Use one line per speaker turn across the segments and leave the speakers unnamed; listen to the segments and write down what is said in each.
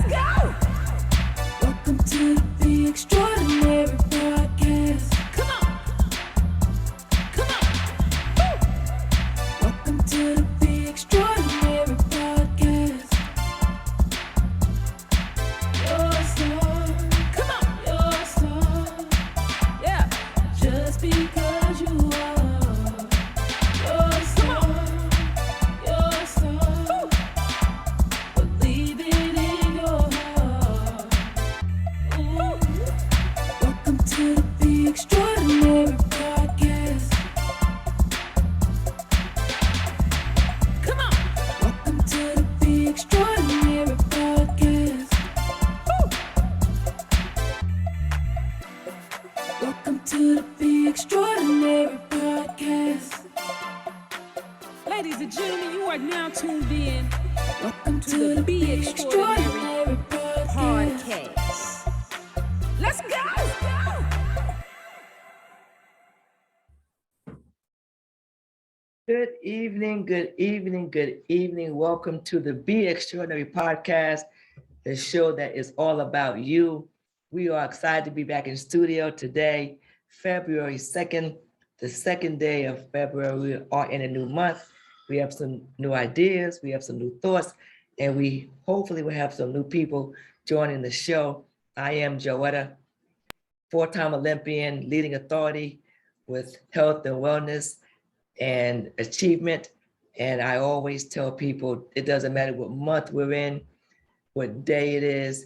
go! Welcome to the Extraordinary Podcast. Come on! Come on! Woo! Welcome to the Extraordinary Podcast. Your song. Come on! Your song. Yeah. Just because you are. Your song. Your song. Woo! Believe it in your heart. Welcome to the Extraordinary Podcast. Come on. Welcome to the Extraordinary Podcast. Welcome to the Extraordinary Podcast. Ladies and gentlemen, you are now tuned in. Welcome to the Be Extraordinary Podcast. Let's go!
Good evening, good evening, good evening. Welcome to the Be Extraordinary Podcast, the show that is all about you. We are excited to be back in studio today, February 2nd, the second day of February. We are in a new month. We have some new ideas, we have some new thoughts, and we hopefully will have some new people joining the show. I am Joetta, four-time Olympian, leading authority with health and wellness and achievement. And I always tell people, it doesn't matter what month we're in, what day it is,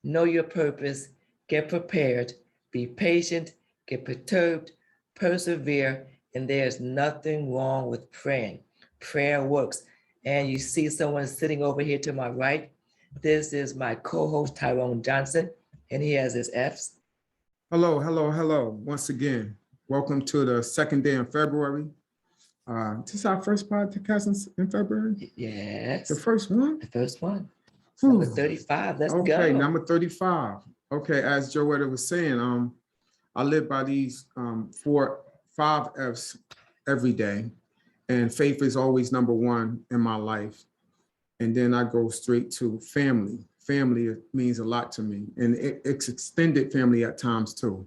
know your purpose, get prepared, be patient, get perturbed, persevere, and there's nothing wrong with praying. Prayer works. And you see someone sitting over here to my right. This is my co-host, Tyrone Johnson, and he has his Fs.
Hello. Once again, welcome to the second day in February. This is our first podcast in February?
Yes.
The first one?
The first one.
Whew.
Number 35. Let's go.
Okay, number 35. Okay, as Joetta was saying, I live by these 5 Fs every day. And faith is always number one in my life. And then I go straight to family. Family means a lot to me. And it's extended family at times too.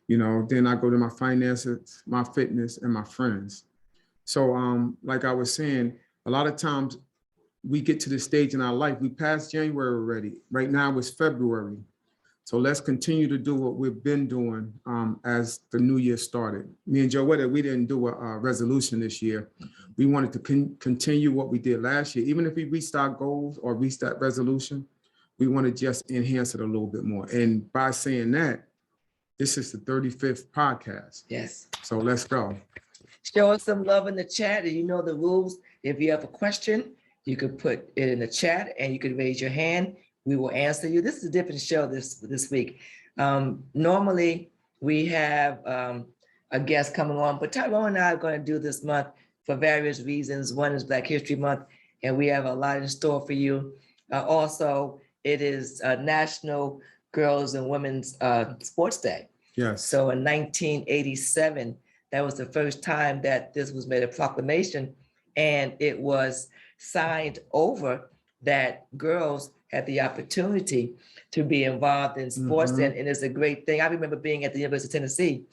You know, then I go to my finances, my fitness, and my friends. So like I was saying, a lot of times we get to the stage in our life, we passed January already. Right now it's February. So let's continue to do what we've been doing as the new year started. Me and Joetta, we didn't do a resolution this year. We wanted to continue what we did last year. Even if we reached our goals or reached that resolution, we want to just enhance it a little bit more. And by saying that, this is the 35th podcast.
Yes.
So let's go.
Show us some love in the chat. And you know the rules. If you have a question, you could put it in the chat and you could raise your hand. We will answer you. This is a different show this week. Normally, we have a guest coming on, but Tyrone and I are going to do this month for various reasons. One is Black History Month, and we have a lot in store for you. Also, it is National Girls and Women's Sports Day.
Yes.
So in 1987, that was the first time that this was made a proclamation, and it was signed over that girls had the opportunity to be involved in sports, and it's a great thing. I remember being at the University of Tennessee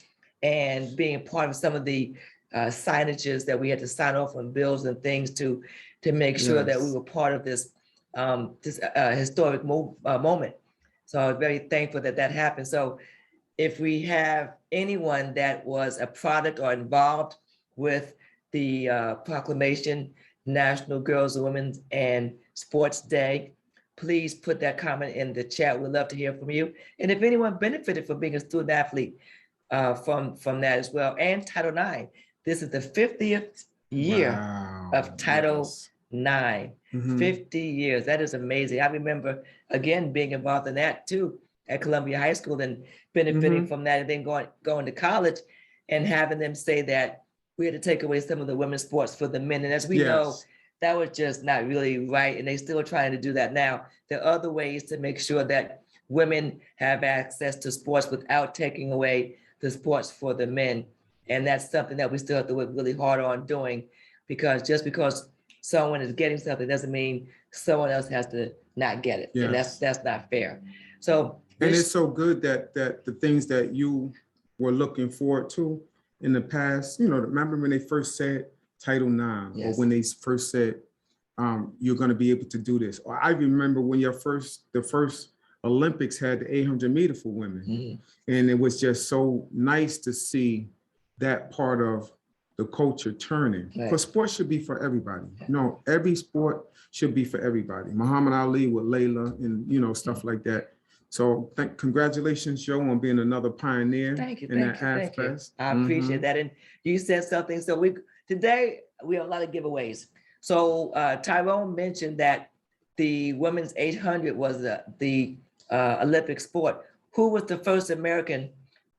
and being part of some of the signages that we had to sign off on bills and things to make sure that we were part of this historic moment. So I was very thankful that happened. So if we have anyone that was a product or involved with the proclamation, National Girls and Women's and Sports Day, please put that comment in the chat. We'd love to hear from you. And if anyone benefited from being a student athlete from that as well. And Title IX. This is the 50th year of Title IX. 50 years. That is amazing. I remember, again, being involved in that too at Columbia High School and benefiting from that, and then going to college and having them say that we had to take away some of the women's sports for the men. And as we know, that was just not really right. And they're still trying to do that now. There are other ways to make sure that women have access to sports without taking away the sports for the men. And that's something that we still have to work really hard on doing, because just because someone is getting something doesn't mean someone else has to not get it. And
Yes.
that's not fair. So
And it's so good that the things that you were looking forward to in the past, remember when they first said Title IX, or
Yes.
when they first said you're going to be able to do this. Or I remember when the first Olympics had the 800 meter for women.
Mhm.
And it was just so nice to see that part of the culture turning.
Right.
Because sports should be for everybody. Every sport should be for everybody. Muhammad Ali with Layla and stuff like that. So congratulations, Joe, on being another pioneer.
Thank you,
in
thank
that
you, thank you.
aspect.
I appreciate that. And you said something. So today we have a lot of giveaways. So Tyrone mentioned that the women's 800 was the Olympic sport. Who was the first American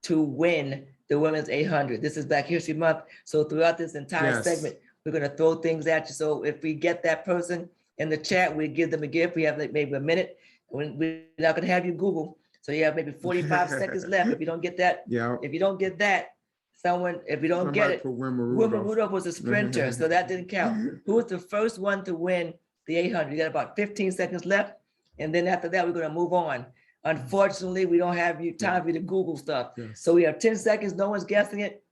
to win the women's 800? This is Black History Month. So throughout this entire
Yes.
segment, we're going to throw things at you. So if we get that person in the chat, we give them a gift. We have like maybe a minute. We're not going to have you Google. So you have maybe 45 seconds left. If you don't get that,
Yeah.
if you don't get that, if you don't get
Somebody
it,
put Wilma
Wilma
Rudolph.
Rudolph was a sprinter, so that didn't count. Who was the first one to win the 800? You got about 15 seconds left. And then after that, we're going to move on. Unfortunately, we don't have time for you to Google stuff.
Yes.
So we have 10 seconds. No one's guessing it.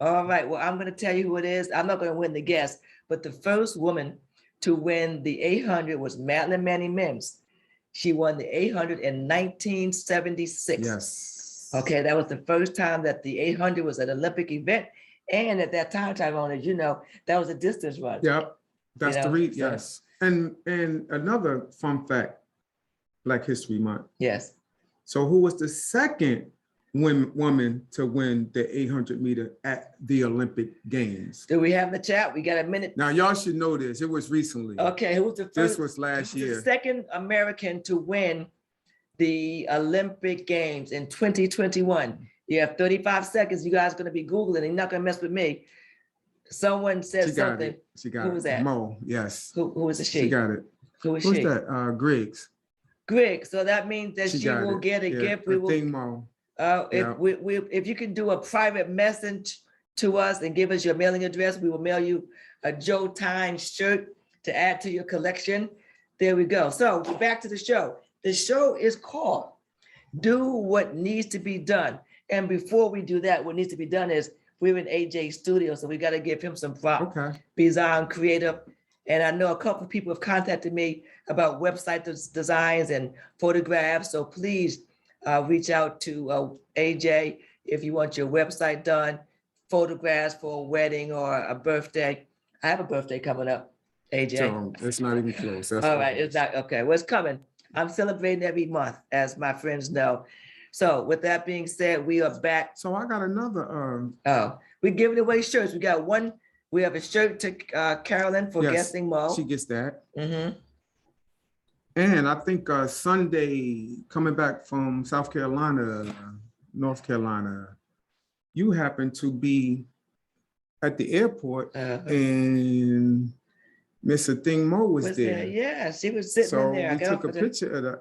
All right. Well, I'm going to tell you who it is. I'm not going to win the guess, but the first woman to win the 800 was Madeline Manning Mims. She won the 800 in 1976.
Yes.
Okay, that was the first time that the 800 was an Olympic event. And at that time, Tyrone, as you know, that was a distance run.
Yep. That's
You know,
the reason.
so-
Yes. And another fun fact, Black History Month.
Yes.
So who was the second woman to win the 800 meter at the Olympic Games?
Do we have the chat? We got a minute.
Now y'all should know this. It was recently.
Okay, who was the first?
This was last
the
year.
second American to win the Olympic Games in 2021. You have 35 seconds. You guys are going to be Googling. You're not going to mess with me. Someone said
She got
something.
it. She got
Who
it.
was that?
Mo. Yes.
Who was the she?
She got it.
Who was
Who's
she?
that? Griggs.
Greg. So that means that she
got
will
it.
get a
Yeah,
gift.
I
We will.
think Mo.
If if you can do a private message to us and give us your mailing address, we will mail you a Joe Time shirt to add to your collection. There we go. So back to the show. The show is called Do What Needs to Be Done. And before we do that, what needs to be done is we're in AJ's studio, so we got to give him some props.
Okay.
Bizarre, creative. And I know a couple of people have contacted me about website designs and photographs. So please reach out to AJ if you want your website done, photographs for a wedding or a birthday. I have a birthday coming up, AJ.
So it's not even close. That's
All right, it's not, okay, well, it's coming. I'm celebrating every month, as my friends know. So with that being said, we are back.
So I got another.
Oh, we're giving away shirts. We got one. We have a shirt to Carolyn for
Yes,
guessing Mo.
She gets that.
Mhm.
And I think Sunday, coming back from South Carolina, North Carolina, you happen to be at the airport and Miss Thing Mo was there.
Yeah, she was sitting
So
in there. I
we
got
took a
off of
picture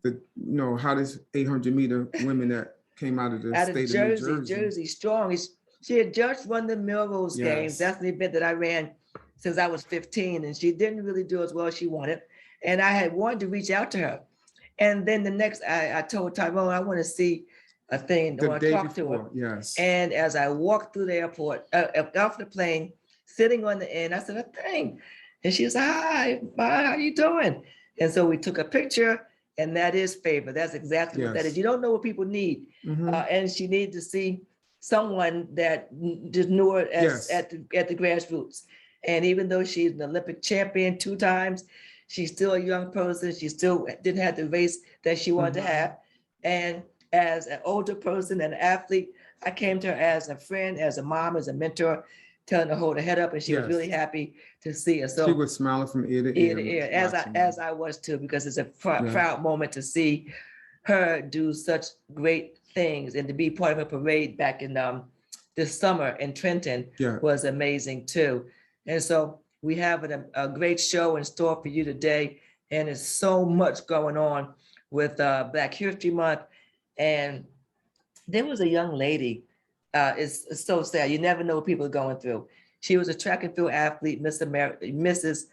of how this 800 meter women that came out of the
out of
state
Jersey,
of New Jersey.
Jersey strong. She had just won the Melrose
Yes.
Games. That's the event that I ran since I was 15, and she didn't really do as well as she wanted. And I had wanted to reach out to her. And then the next, I told Tyrone, I want to see a thing. I
The
want to
day
talk to her.
before, yes.
And as I walked through the airport, off the plane, sitting on the end, I said, "A thing." And she said, "Hi, bye, how you doing?" And so we took a picture, and that is favor. That's exactly what that
Yes.
is. You don't know what people need.
Mhm.
And she needed to see someone that just knew her
Yes.
at the grassroots. And even though she's an Olympic champion 2 times, she's still a young person. She still didn't have the race that she wanted to
Mhm.
have. And as an older person and an athlete, I came to her as a friend, as a mom, as a mentor, telling her to hold her head up, and she was
Yes.
really happy to see her. So
She was smiling from ear to
ear
ear.
to ear, as I was too, because it's a proud moment to see her do such great things, and to be part of a parade back in this summer in Trenton
Yeah.
was amazing too. And so we have a great show in store for you today, and there's so much going on with Black History Month. And there was a young lady, it's so sad, you never know what people are going through. She was a track and field athlete, Mrs.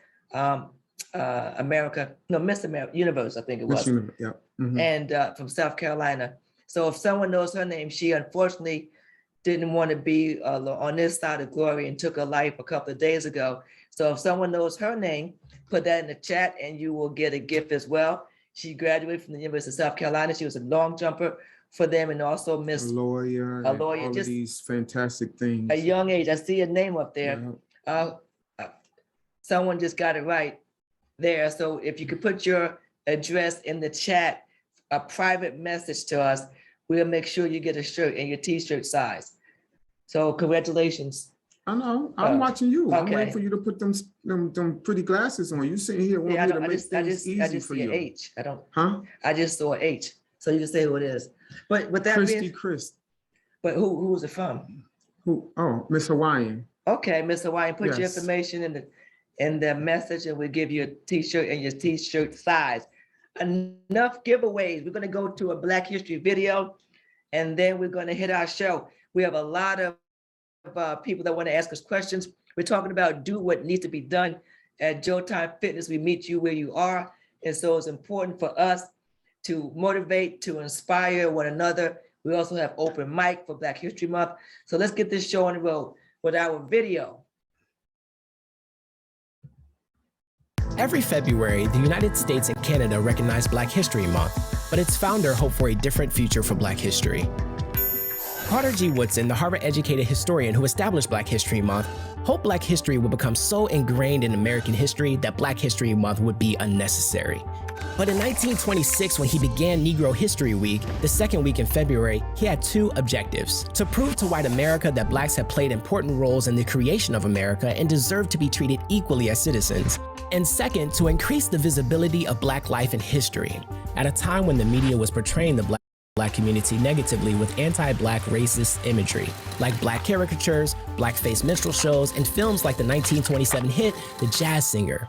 Miss America Universe, I think it
Miss
was,
Universe, yeah. Mhm.
and from South Carolina. So if someone knows her name, she unfortunately didn't want to be on this side of glory and took her life a couple of days ago. So if someone knows her name, put that in the chat and you will get a gift as well. She graduated from the University of South Carolina. She was a long jumper for them and also
A
Miss
lawyer,
a
and
lawyer,
all of
just
these fantastic
a
things.
young age. I see a name up there.
Yeah.
Someone just got it right there. So if you could put your address in the chat, a private message to us, we'll make sure you get a shirt in your t-shirt size. So congratulations.
I know. I'm watching you. I'm
okay.
waiting for you to put them pretty glasses on. You sitting here want
Yeah,
me to make things easy for
see
you.
an H. I don't.
Huh?
I just saw an H. So you can say who it is. But with that
Christy
being,
Chris.
but who's it from?
Who? Oh, Miss Hawaiian.
Okay, Miss Hawaiian, put your
Yes.
information in the message and we'll give you a t-shirt and your t-shirt size. Enough giveaways. We're gonna go to a Black History video and then we're gonna hit our show. We have a lot of people that want to ask us questions. We're talking about do what needs to be done at Joetta Fitness. We meet you where you are. And so it's important for us to motivate, to inspire one another. We also have open mic for Black History Month. So let's get this show on the road with our video.
Every February, the United States and Canada recognize Black History Month, but its founder hoped for a different future for Black history. Carter G. Woodson, the Harvard-educated historian who established Black History Month, hoped Black history would become so ingrained in American history that Black History Month would be unnecessary. But in 1926, when he began Negro History Week, the second week in February, he had two objectives: to prove to white America that Blacks had played important roles in the creation of America and deserved to be treated equally as citizens, and second, to increase the visibility of Black life and history, at a time when the media was portraying the Black community negatively with anti-Black racist imagery, like Black caricatures, blackface minstrel shows, and films like the 1927 hit The Jazz Singer.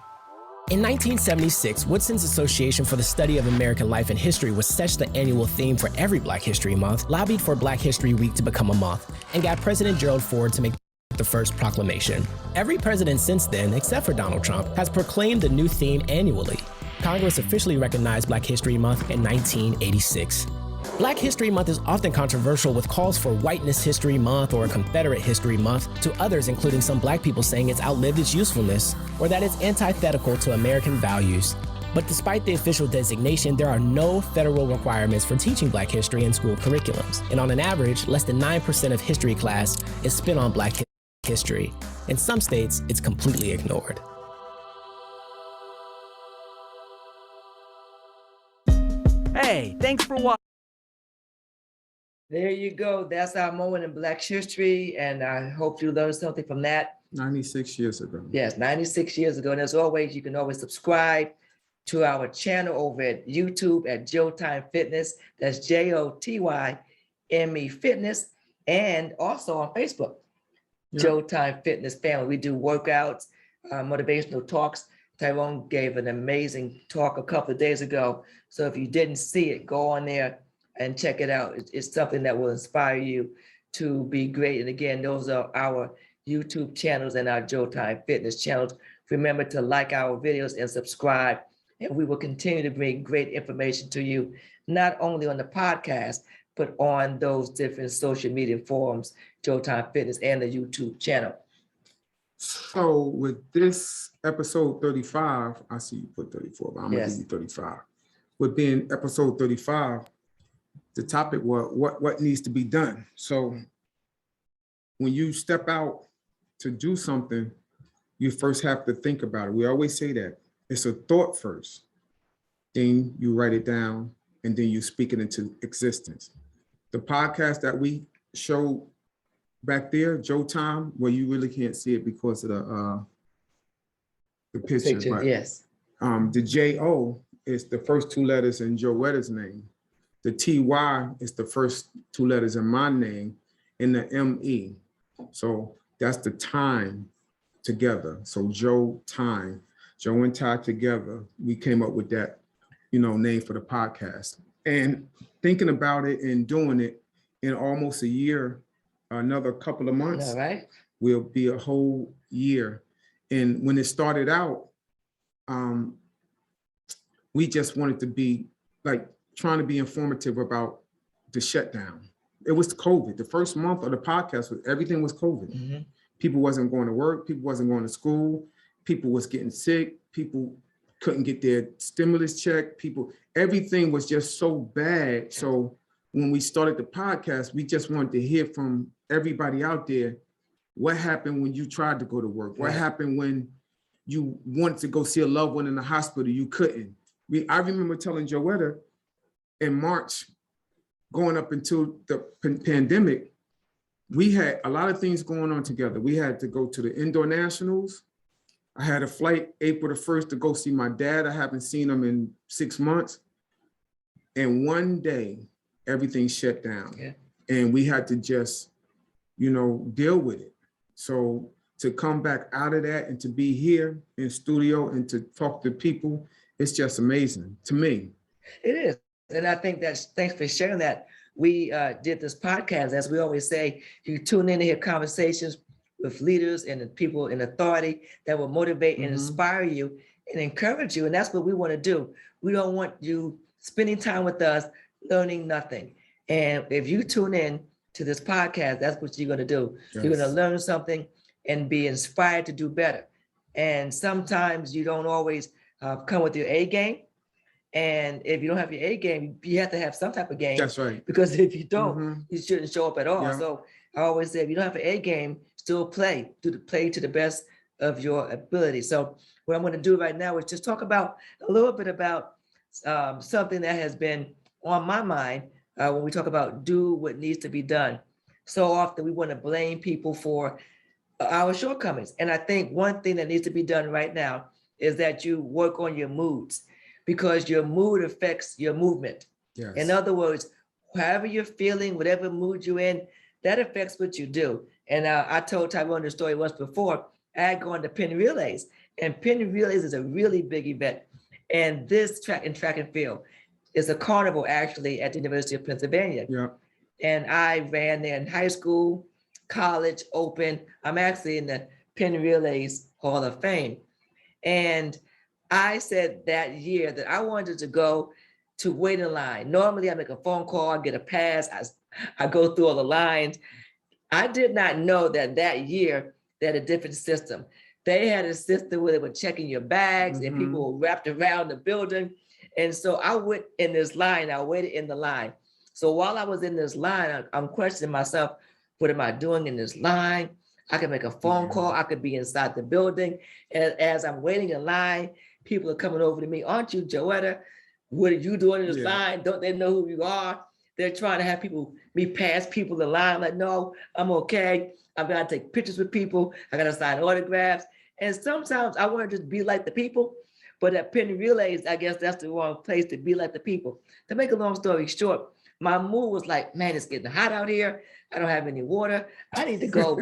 In 1976, Woodson's Association for the Study of American Life and History, which sets the annual theme for every Black History Month, lobbied for Black History Week to become a month, and got President Gerald Ford to make the first proclamation. Every president since then, except for Donald Trump, has proclaimed the new theme annually. Congress officially recognized Black History Month in 1986. Black History Month is often controversial, with calls for Whiteness History Month or Confederate History Month, to others, including some Black people, saying it's outlived its usefulness or that it's antithetical to American values. But despite the official designation, there are no federal requirements for teaching Black history in school curriculums. And on an average, less than 9% of history class is spent on Black history. In some states, it's completely ignored.
Hey, thanks for watching.
There you go. That's our moment in Black history. And I hope you learned something from that. 96
years ago.
Yes, 96 years ago. And as always, you can always subscribe to our channel over at YouTube at Joetta Fitness. That's JOTYME Fitness. And also on Facebook, Joetta Fitness Family. We do workouts, motivational talks. Tyrone gave an amazing talk a couple of days ago. So if you didn't see it, go on there and check it out. It's something that will inspire you to be great. And again, those are our YouTube channels and our Joetta Fitness channels. Remember to like our videos and subscribe, and we will continue to bring great information to you, not only on the podcast, but on those different social media forums, Joetta Fitness and the YouTube channel.
So with this episode 35, I see you put 34, but I'm gonna give you 35. With being episode 35, the topic was what needs to be done. So when you step out to do something, you first have to think about it. We always say that. It's a thought first. Then you write it down, and then you speak it into existence. The podcast that we showed back there, Joe Time, well, you really can't see it because of the picture. But,
yes.
The J-O is the first two letters in Joetta's name. The T-Y is the first two letters in my name, and the M-E. So that's the time together. So Joe Time, Joe and Ty together, we came up with that, name for the podcast. And thinking about it and doing it in almost a year, another couple of months,
All right.
will be a whole year. And when it started out, we just wanted to be like trying to be informative about the shutdown. It was COVID. The first month of the podcast was everything was COVID.
Mhm.
People wasn't going to work. People wasn't going to school. People was getting sick. People couldn't get their stimulus check. Everything was just so bad. So when we started the podcast, we just wanted to hear from everybody out there. What happened when you tried to go to work? What happened when you wanted to go see a loved one in the hospital? You couldn't. I remember telling Joetta in March, going up into the pandemic, we had a lot of things going on together. We had to go to the indoor nationals. I had a flight April the 1st to go see my dad. I haven't seen him in 6 months. And one day, everything shut down.
Yeah.
And we had to just, deal with it. So to come back out of that and to be here in studio and to talk to people, it's just amazing to me.
It is. And I think thanks for sharing that. We did this podcast, as we always say, you tune in to hear conversations with leaders and people in authority that will motivate and inspire you and encourage you. And that's what we want to do. We don't want you spending time with us learning nothing. And if you tune in to this podcast, that's what you're going to do.
Yes.
You're going to learn something and be inspired to do better. And sometimes you don't always come with your A game. And if you don't have your A game, you have to have some type of game.
That's right.
Because if you don't, you shouldn't show up at all.
Yeah.
So I always say, if you don't have an A game, still play. Play to the best of your ability. So what I'm going to do right now is just talk about a little bit about something that has been on my mind when we talk about do what needs to be done. So often we want to blame people for our shortcomings. And I think one thing that needs to be done right now is that you work on your moods, because your mood affects your movement.
Yes.
In other words, however you're feeling, whatever mood you're in, that affects what you do. And I told Tyrone the story once before. I had gone to Penn Relays, and Penn Relays is a really big event. And this track and field is a carnival actually at the University of Pennsylvania.
Yeah.
And I ran there in high school, college, open. I'm actually in the Penn Relays Hall of Fame. And I said that year that I wanted to go to wait in line. Normally I make a phone call, I get a pass, I go through all the lines. I did not know that year they had a different system. They had a system where they were checking your bags and people were wrapped around the building. And so I went in this line, I waited in the line. So while I was in this line, I'm questioning myself, what am I doing in this line? I could make a phone call, I could be inside the building. And as I'm waiting in line, people are coming over to me, aren't you Joetta? What are you doing in this line? Don't they know who you are? They're trying to have me pass people in line. I'm like, no, I'm okay. I've got to take pictures with people. I got to sign autographs. And sometimes I want to just be like the people, but at Penn Relays, I guess that's the wrong place to be like the people. To make a long story short, my mood was like, man, it's getting hot out here. I don't have any water. I need to go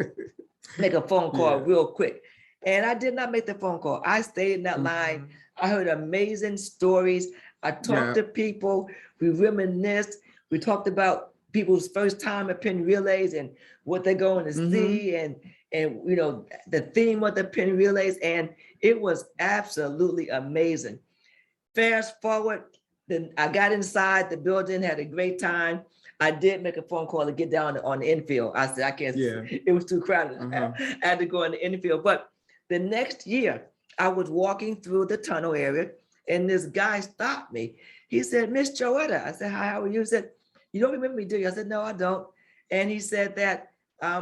make a phone call real quick. And I did not make the phone call. I stayed in that line. I heard amazing stories. I talked to people. We reminisced. We talked about people's first time at Penn Relays and what they're going to see and the theme of the Penn Relays. And it was absolutely amazing. Fast forward, then I got inside the building, had a great time. I did make a phone call to get down on the infield. I said, I can't, it was too crowded. I had to go in the infield. But the next year, I was walking through the tunnel area and this guy stopped me. He said, Miss Joetta. I said, hi, how are you? He said, you don't remember me, do you? I said, no, I don't. And he said that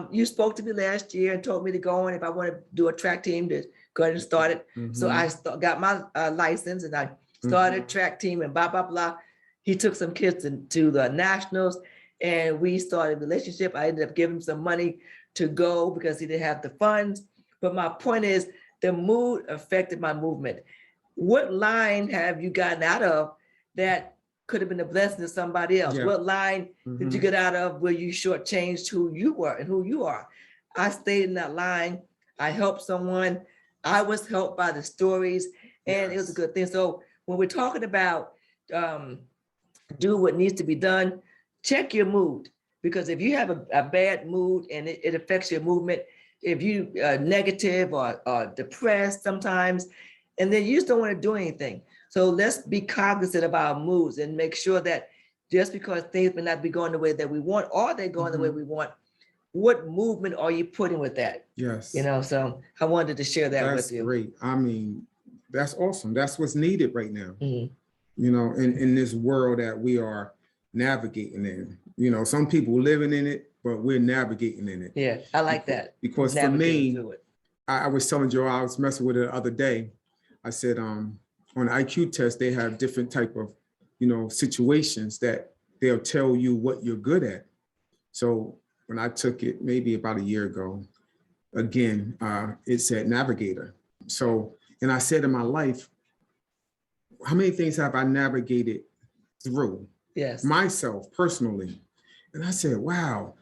you spoke to me last year and told me to go on if I want to do a track team to go ahead and start it. So I got my license and I started a track team and blah, blah, blah. He took some kids to the nationals and we started a relationship. I ended up giving him some money to go because he didn't have the funds. But my point is the mood affected my movement. What line have you gotten out of that could have been a blessing to somebody else? What line did you get out of where you shortchanged who you were and who you are? I stayed in that line. I helped someone. I was helped by the stories and it was a good thing. So when we're talking about do what needs to be done, check your mood. Because if you have a bad mood and it affects your movement, if you are negative or depressed sometimes, and then you just don't want to do anything. So let's be cognizant of our moods and make sure that just because things may not be going the way that we want, or they're going the way we want, what movement are you putting with that?
Yes.
You know, so I wanted to share that
That's
with you.
great. I mean, that's awesome. That's what's needed right now.
Mhm.
You know, in this world that we are navigating in. You know, some people living in it, but we're navigating in it.
Yeah, I like that.
Because for
Navigating
me,
through it.
I was telling Joe, I was messing with it the other day. I said, on the IQ test, they have different type of, you know, situations that they'll tell you what you're good at. So when I took it maybe about a year ago, again, it said navigator. So, and I said in my life, how many things have I navigated through?
Yes.
Myself personally. And I said, wow,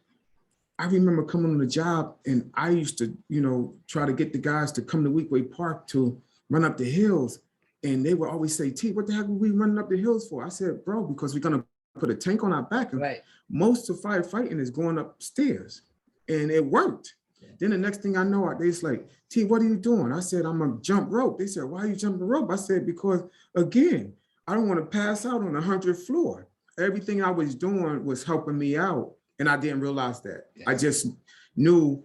I remember coming on the job and I used to, you know, try to get the guys to come to Weekway Park to run up the hills. And they would always say, T, what the heck are we running up the hills for? I said, bro, because we're going to put a tank on our back. And
Right.
most of firefighting is going upstairs. And it worked. Yeah. Then the next thing I know, they was like, T, what are you doing? I said, I'm gonna jump rope. They said, why are you jumping rope? I said, because again, I don't want to pass out on the 100th floor. Everything I was doing was helping me out. And I didn't realize that. Yeah. I just knew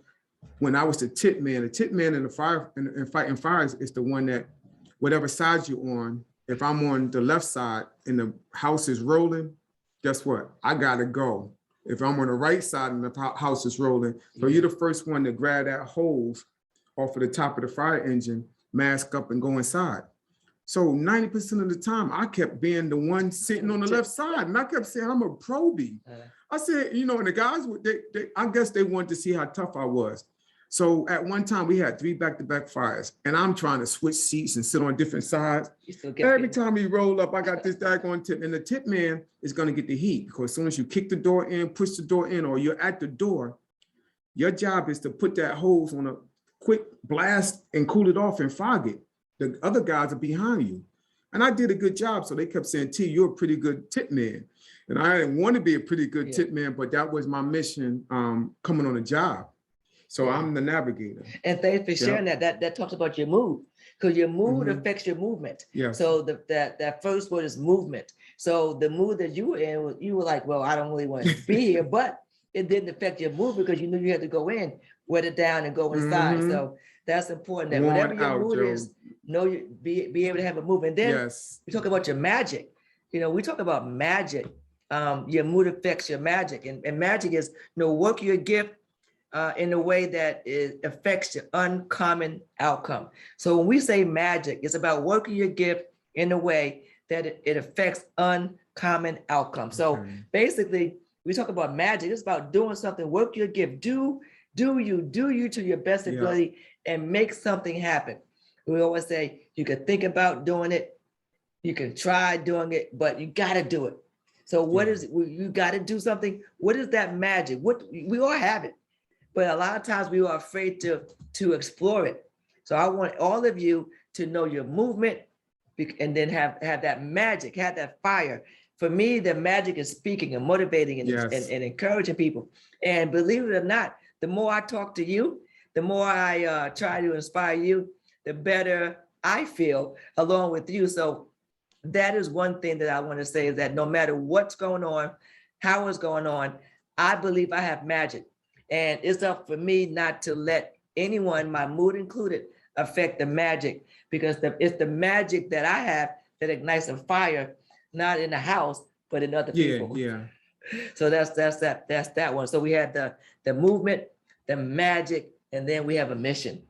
when I was the tip man in the fire and fighting fires is the one that whatever side you're on, if I'm on the left side and the house is rolling, guess what? I gotta go. If I'm on the right side and the house is rolling, so you're the first one to grab that hose off of the top of the fire engine, mask up and go inside. So 90% of the time, I kept being the one sitting on the left side. And I kept saying, I'm a probie. I said, you know, and the guys, I guess they wanted to see how tough I was. So at one time we had 3 back-to-back fires and I'm trying to switch seats and sit on different sides. Every time we roll up, I got this daggone tip, and the tip man is gonna get the heat because as soon as you kick the door in, push the door in, or you're at the door, your job is to put that hose on a quick blast and cool it off and fog it. The other guys are behind you. And I did a good job. So they kept saying, T, you're a pretty good tip man. And I didn't want to be a pretty good tip man, but that was my mission coming on a job. So I'm the navigator.
And thanks for sharing that talks about your mood, because your mood affects your movement.
Yes.
So that first word is movement. So the mood that you were in, you were like, well, I don't really want to be here, but it didn't affect your mood because you knew you had to go in, wet it down and go inside. So that's important that whatever your mood is, know you be able to have a movement. Then we talk about your magic. You know, we talk about magic. Your mood affects your magic. And magic is, you know, work your gift in a way that it affects your uncommon outcome. So when we say magic, it's about working your gift in a way that it affects uncommon outcome. So basically, we talk about magic. It's about doing something, work your gift, do you to your best ability and make something happen. We always say you can think about doing it, you can try doing it, but you got to do it. So what is it? You got to do something. What is that magic? What we all have it. But a lot of times we are afraid to explore it. So I want all of you to know your movement and then have that magic, have that fire. For me, the magic is speaking and motivating and encouraging people. And believe it or not, the more I talk to you, the more I try to inspire you, the better I feel along with you. So that is one thing that I want to say, is that no matter what's going on, how it's going on, I believe I have magic. And it's up for me not to let anyone, my mood included, affect the magic, because it's the magic that I have that ignites a fire, not in the house, but in other people. So that's that one. So we had the movement, the magic, and then we have a mission.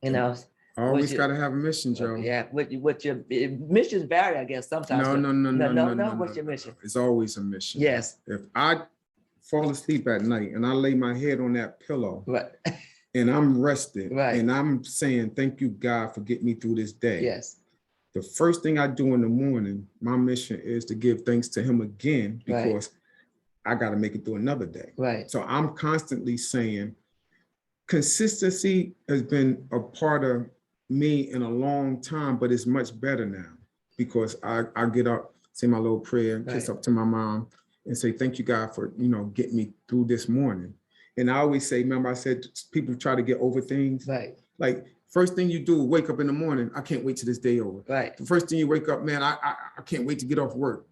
You know,
always got to have a mission, Joe.
What your missions vary, I guess, sometimes. No. What's your mission?
It's always a mission.
Yes.
If I fall asleep at night and I lay my head on that pillow, and I'm rested, and I'm saying, thank you, God, for getting me through this day.
Yes.
The first thing I do in the morning, my mission is to give thanks to him again, because I got to make it through another day. So I'm constantly saying, consistency has been a part of me in a long time, but it's much better now, because I get up, say my little prayer, kiss up to my mom, and say, thank you, God, for, you know, getting me through this morning. And I always say, remember I said, people try to get over things. Like First thing you do, wake up in the morning, I can't wait till this day over.
Right.
The first thing you wake up, man, I can't wait to get off work.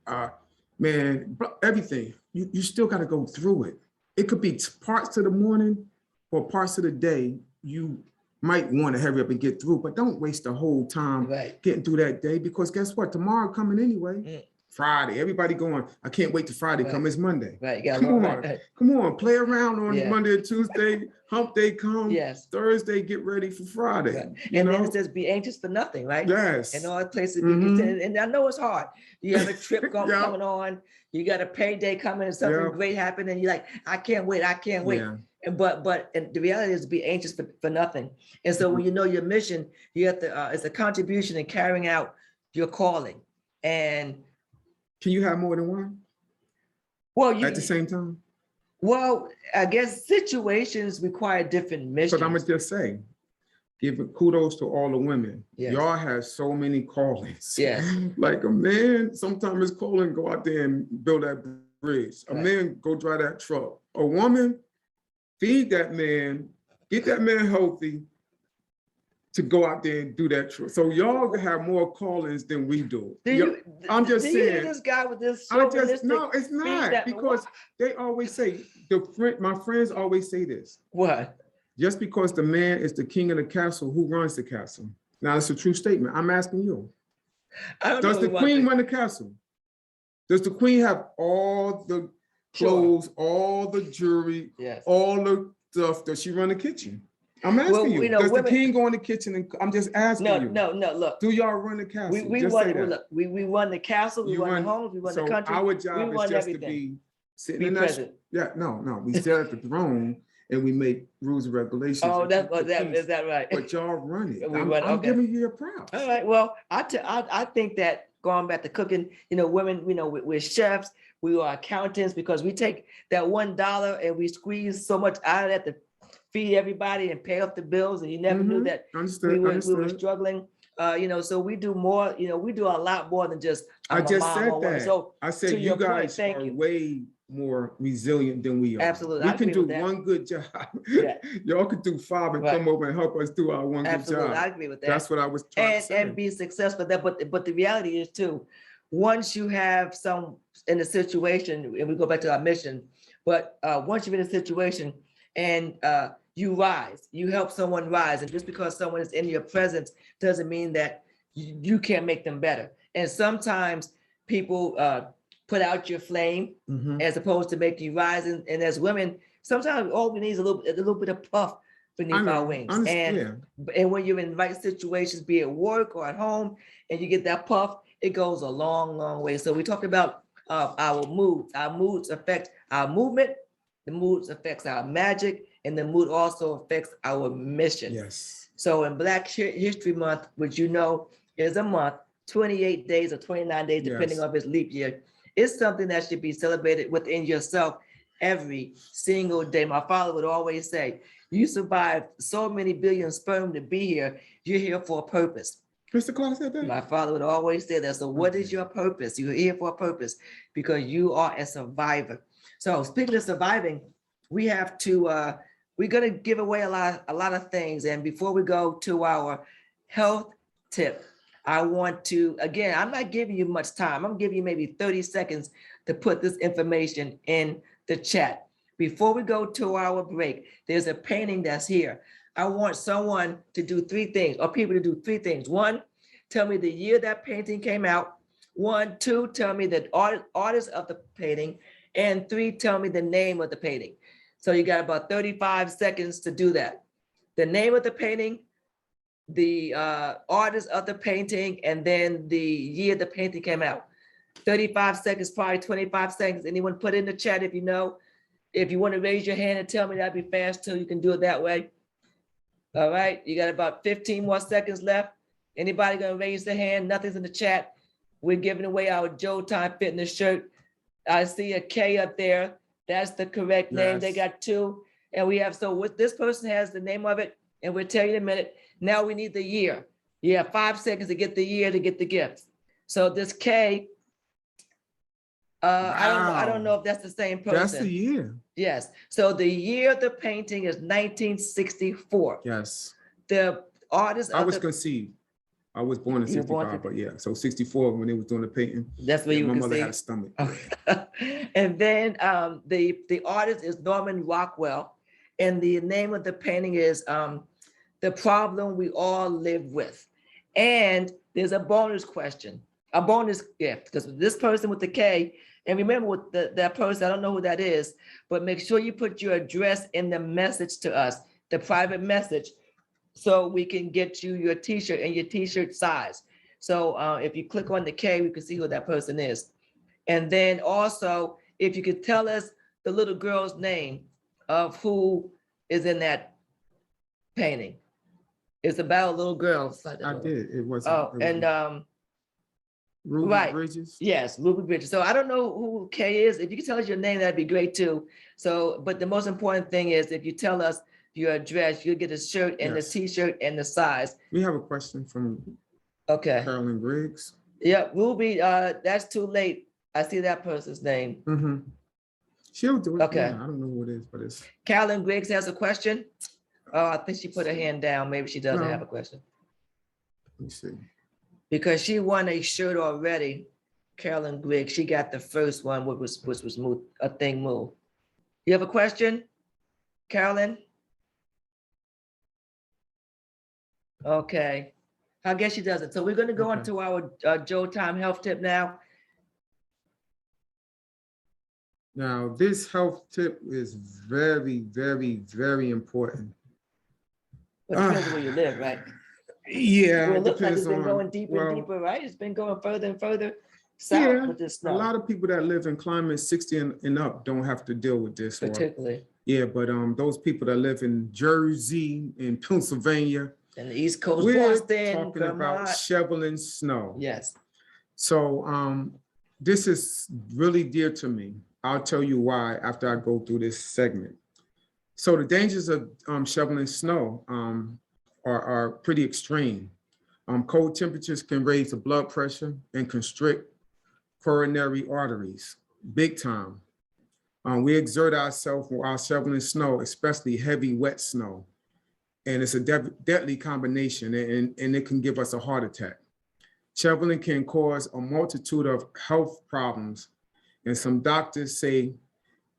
Man, everything, you still got to go through it. It could be parts of the morning or parts of the day you might want to hurry up and get through, but don't waste the whole time getting through that day, because guess what? Tomorrow coming anyway. Friday, everybody going, I can't wait to Friday come. It's Monday.
Right.
Come on, play around on Monday and Tuesday, hump day come.
Yes.
Thursday, get ready for Friday.
Right. And then it says be anxious for nothing, right?
Yes.
And all places, and I know it's hard. You have a trip coming on, you got a payday coming and something great happened, and you're like, I can't wait.
Yeah.
And but the reality is to be anxious for nothing. And so when you know your mission, you have to, it's a contribution in carrying out your calling. And
can you have more than one?
Well,
at the same time?
Well, I guess situations require different missions.
But I'm gonna just say, give kudos to all the women.
Yes.
Y'all have so many callings.
Yes.
Like a man, sometimes it's calling, go out there and build that bridge. A man, go drive that truck. A woman, feed that man, get that man healthy to go out there and do that truck. So y'all have more callings than we do. I'm just saying.
This guy with this.
No, it's not, because they always say, my friends always say this.
What?
Just because the man is the king of the castle, who runs the castle? Now, it's a true statement. I'm asking you. Does the queen run the castle? Does the queen have all the clothes, all the jewelry, all the stuff? Does she run the kitchen? I'm asking you. Does the king go in the kitchen? And I'm just asking you. No. Look. Do y'all run the castle?
We run the castle. We run the homes. We run the country.
Our job is just to be sitting in that. Yeah, no. We sit at the throne and we make rules and regulations.
Oh, is that right?
But y'all run it.
I'm
giving you your props.
All right. Well, I think that going back to cooking, women, we're chefs, we are accountants, because we take that $1 and we squeeze so much out of that to feed everybody and pay off the bills, and you never knew that we were struggling. So we do more. We do a lot more than just.
I just said that. So I said you guys are way more resilient than we are.
Absolutely,
we can do one good job. Y'all could do 5 and come over and help us do our one good job.
I agree with that.
That's what I was trying to say.
And be successful at that. But the reality is too, once you have some in a situation, and we go back to our mission, but once you're in a situation and you rise, you help someone rise. And just because someone is in your presence doesn't mean that you can't make them better. And sometimes people put out your flame as opposed to make you rise. And as women, sometimes all we need is a little bit of puff beneath our wings. And when you're in right situations, be it work or at home, and you get that puff, it goes a long, long way. So we talked about our moods. Our moods affect our movement. The moods affects our magic, and the mood also affects our mission.
Yes.
So in Black History Month, which is a month, 28 days or 29 days, depending on if it's leap year, it's something that should be celebrated within yourself every single day. My father would always say, you survived so many billion sperm to be here. You're here for a purpose.
Mr. Clark said that?
My father would always say that. So what is your purpose? You're here for a purpose because you are a survivor. So speaking of surviving, we have to, we're going to give away a lot of things. And before we go to our health tip, I want to, again, I'm not giving you much time. I'm giving you maybe 30 seconds to put this information in the chat. Before we go to our break, there's a painting that's here. I want someone to do 3 things, or people to do 3 things. 1, tell me the year that painting came out. 1, 2, tell me the artist of the painting. And 3, tell me the name of the painting. So you got about 35 seconds to do that. The name of the painting, the artist of the painting, and then the year the painting came out. 35 seconds, probably 25 seconds. Anyone put in the chat if you know. If you want to raise your hand and tell me, that'd be fast too. You can do it that way. All right, you got about 15 more seconds left. Anybody gonna raise their hand? Nothing's in the chat. We're giving away our Joetta Fitness shirt. I see a K up there. That's the correct name.
Yes.
They got 2. And we have, so what this person has the name of it, and we'll tell you in a minute. Now we need the year. You have 5 seconds to get the year to get the gifts. So this K, I don't know if that's the same person.
That's the year.
Yes. So the year of the painting is 1964.
Yes.
The artist
I
of
was
the,
conceived. I was born in
You were born
65, but yeah. So 64 when they was doing the painting.
that's where
Yeah,
you
my
can
mother
see.
had a stomach.
And then the artist is Norman Rockwell, and the name of the painting is The Problem We All Live With. And there's a bonus question, a bonus gift, because this person with the K, and remember with that person, I don't know who that is, but make sure you put your address in the message to us, the private message, so we can get you your t-shirt and your t-shirt size. So if you click on the K, we can see who that person is. And then also, if you could tell us the little girl's name of who is in that painting. It's about a little girl.
I did. It was.
Oh, and
Ruby
right.
Bridges.
Yes, Ruby Bridges. So I don't know who Kay is. If you can tell us your name, that'd be great too. So, but the most important thing is if you tell us your address, you'll get a shirt and
Yes.
the t-shirt and the size.
We have a question from
Okay.
Carolyn Griggs.
Yeah, Ruby, that's too late. I see that person's name.
Mm-hmm. She'll do it.
Okay.
Yeah, I don't know who it is, but it's.
Carolyn Griggs has a question. Oh, I think she put her hand down. Maybe she doesn't
No.
have a question.
Let me see.
Because she won a shirt already. Carolyn Griggs, she got the first one, which was move, a thing move. You have a question, Carolyn? Okay, I guess she doesn't. So we're gonna go
Okay.
into our Joe Time health tip now.
Now, this health tip is very, very, very important.
But it depends on where you live, right?
Yeah,
Well, it
it
looks like
depends
it's been
on.
going deeper and
well,
deeper, right? It's been going further and further south
Yeah,
with this
a
snow,
lot of people that live in climate 60 and up don't have to deal with this. Or,
particularly
yeah, but those people that live in Jersey and Pennsylvania,
in the East Coast,
we're
Boston,
talking about
Vermont.
shoveling snow.
Yes.
So this is really dear to me. I'll tell you why after I go through this segment. So the dangers of shoveling snow are pretty extreme. Cold temperatures can raise the blood pressure and constrict coronary arteries, big time. We exert ourselves while shoveling snow, especially heavy, wet snow. And it's a deadly combination, and it can give us a heart attack. Shoveling can cause a multitude of health problems. And some doctors say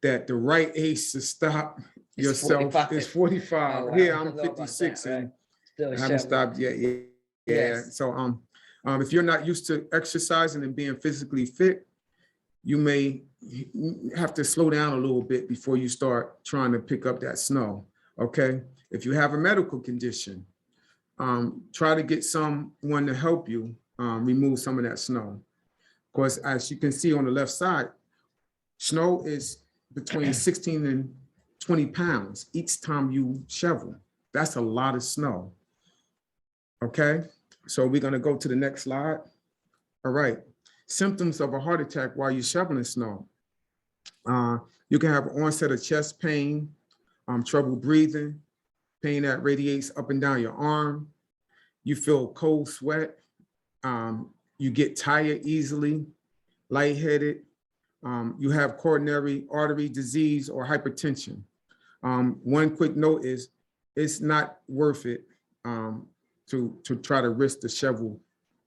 that the right age to stop yourself
45.
is 45.
Oh, wow.
Yeah,
I
I'm
don't know about
56
that, right?
and
Still
I haven't
shoveling.
stopped yet. Yeah.
Yes.
So if you're not used to exercising and being physically fit, you may have to slow down a little bit before you start trying to pick up that snow. Okay. If you have a medical condition, try to get someone to help you remove some of that snow. Of course, as you can see on the left side, snow is between 16 and 20 pounds each time you shovel. That's a lot of snow. Okay, so we're gonna go to the next slide. All right, symptoms of a heart attack while you're shoveling snow. You can have onset of chest pain, trouble breathing, pain that radiates up and down your arm. You feel cold sweat. You get tired easily, lightheaded. You have coronary artery disease or hypertension. One quick note is it's not worth it to try to risk to shovel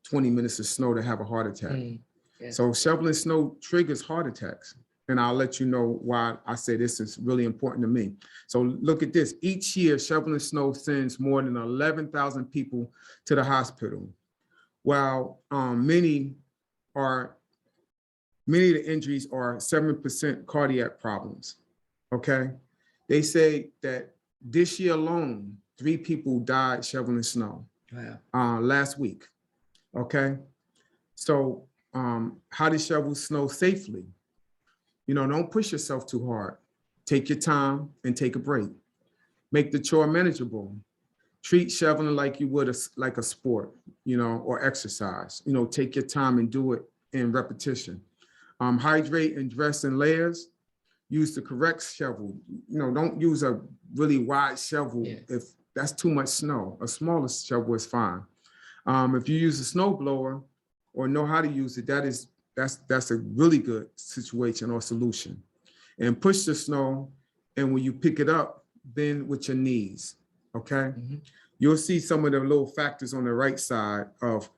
20 minutes of snow to have a heart attack.
Yes.
So shoveling snow triggers heart attacks. And I'll let you know why I say this is really important to me. So look at this. Each year, shoveling snow sends more than 11,000 people to the hospital. While many of the injuries are 7% cardiac problems, okay? They say that this year alone, 3 people died shoveling snow.
Wow.
Last week, okay? So how to shovel snow safely? You know, don't push yourself too hard. Take your time and take a break. Make the chore manageable. Treat shoveling like you would like a sport, you know, or exercise. You know, take your time and do it in repetition. Hydrate and dress in layers. Use the correct shovel. You know, don't use a really wide shovel if that's too much snow. A smaller shovel is fine. If you use a snow blower or know how to use it, that's a really good situation or solution. And push the snow, and when you pick it up, bend with your knees, okay? you'll see some of the little factors on the right side of,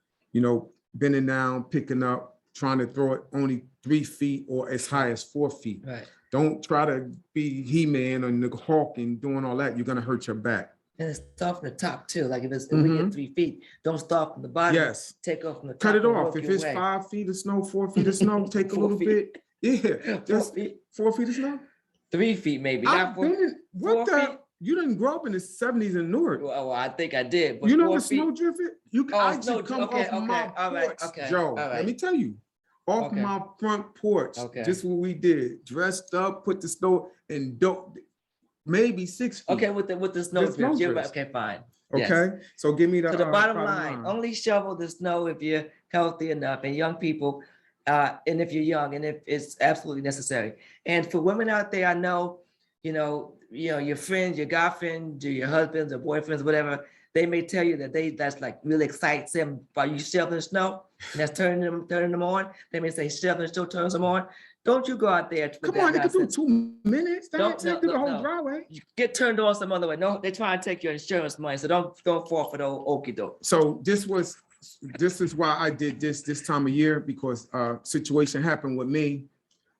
bending down, picking up, trying to throw it only 3 feet or as high as 4 feet.
Right.
Don't try to be He-Man or the Hawk and doing all that. You're going to hurt your back.
And it start from the top too. Like if we get 3 feet, don't start from the bottom.
Yes.
Take off from the top.
Cut it
and
off.
work
If
your
it's
way.
5 feet of snow, 4 feet of snow, take a
4
little
feet.
bit. Yeah.
4
Just
feet.
4 feet of snow.
3 feet maybe.
I've
Not 4
been in, what
4
the?
feet?
You didn't grow up in the 70s in Newark.
Well, I think I did. But
You know
4
what
feet.
snow drifted? You can
Oh,
actually
snow-
come
okay,
off my
okay, all right,
porch,
okay,
Joe.
all right.
Let me tell you. Off
Okay.
my front porch.
Okay.
Just what we did. Dressed up, put the snow and don't maybe 6 feet.
Okay, with the snow
The snow
drifts. You're right.
drifts.
Okay, fine. Yes.
Okay. So give me the,
So the bottom line, only shovel the snow if you're healthy enough, and young people, and if you're young, and if it's absolutely necessary. And for women out there, I know, your friends, your guy friends, your husbands or boyfriends, whatever, they may tell you that that's like really excites them by you shoveling snow, and that's turning them on. They may say shoveling snow turns them on. Don't you go out there with
Come
that
on, they could do
nonsense.
2 minutes. They
No,
ain't take
no,
through the
no,
whole
no.
driveway.
You get turned on some other way. No, they try and take your insurance money, so don't fall for the okie doke.
So this is why I did this time of year, because situation happened with me.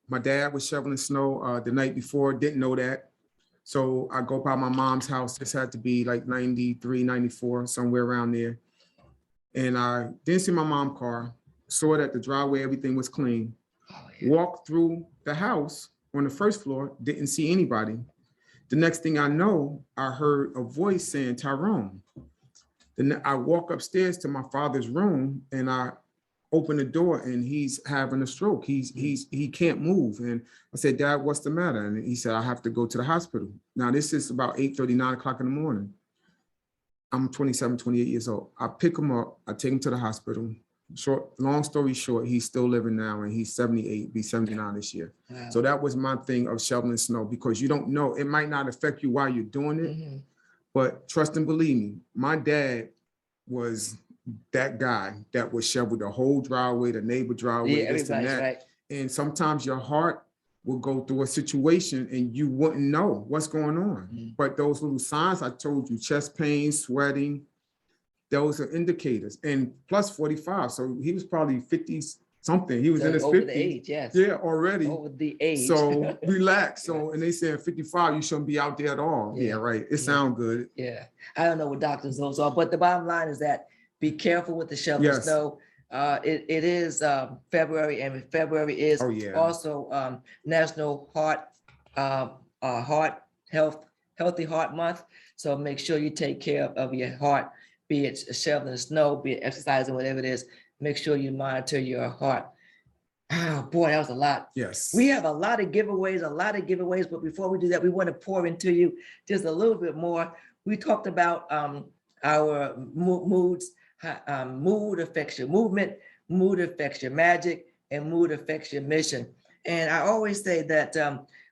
My dad was shoveling snow the night before, didn't know that. So I go by my mom's house. This had to be like 93, 94, somewhere around there. And I didn't see my mom's car, saw that the driveway, everything was clean.
Oh, yeah.
Walked through the house on the first floor, didn't see anybody. The next thing I know, I heard a voice saying, Tyrone. Then I walk upstairs to my father's room and I open the door and he's having a stroke. He can't move. And I said, Dad, what's the matter? And he said, I have to go to the hospital. Now this is about 8:30, 9 o'clock in the morning. I'm 27, 28 years old. I pick him up, I take him to the hospital. Long story short, he's still living now and he's 78, be 79 this year.
Wow.
So that was my thing of shoveling snow, because you don't know, it might not affect you while you're doing it,
Mhm.
but trust and believe me, my dad was that guy that would shovel the whole driveway, the neighbor driveway,
Yeah,
this and
everybody's
that.
right.
And sometimes your heart will go through a situation and you wouldn't know what's going on.
Mhm.
But those little signs I told you, chest pain, sweating, those are indicators. And plus 45, so he was probably 50 something. He was
So
in his
over
50s.
the age, yes.
Yeah, already.
Over the age.
So relax. So, and they said 55, you shouldn't be out there at all.
Yeah.
Yeah, right. It
Yeah.
sounds good.
Yeah, I don't know what doctors those are, but the bottom line is that be careful with the shovel
Yes.
snow. It is February, and February is
Oh, yeah.
also National Healthy Heart Month. So make sure you take care of your heart, be it shoveling snow, be it exercising, whatever it is. Make sure you monitor your heart. Oh boy, that was a lot.
Yes.
We have a lot of giveaways, but before we do that, we want to pour into you just a little bit more. We talked about our moods. Mood affects your movement, mood affects your magic, and mood affects your mission. And I always say that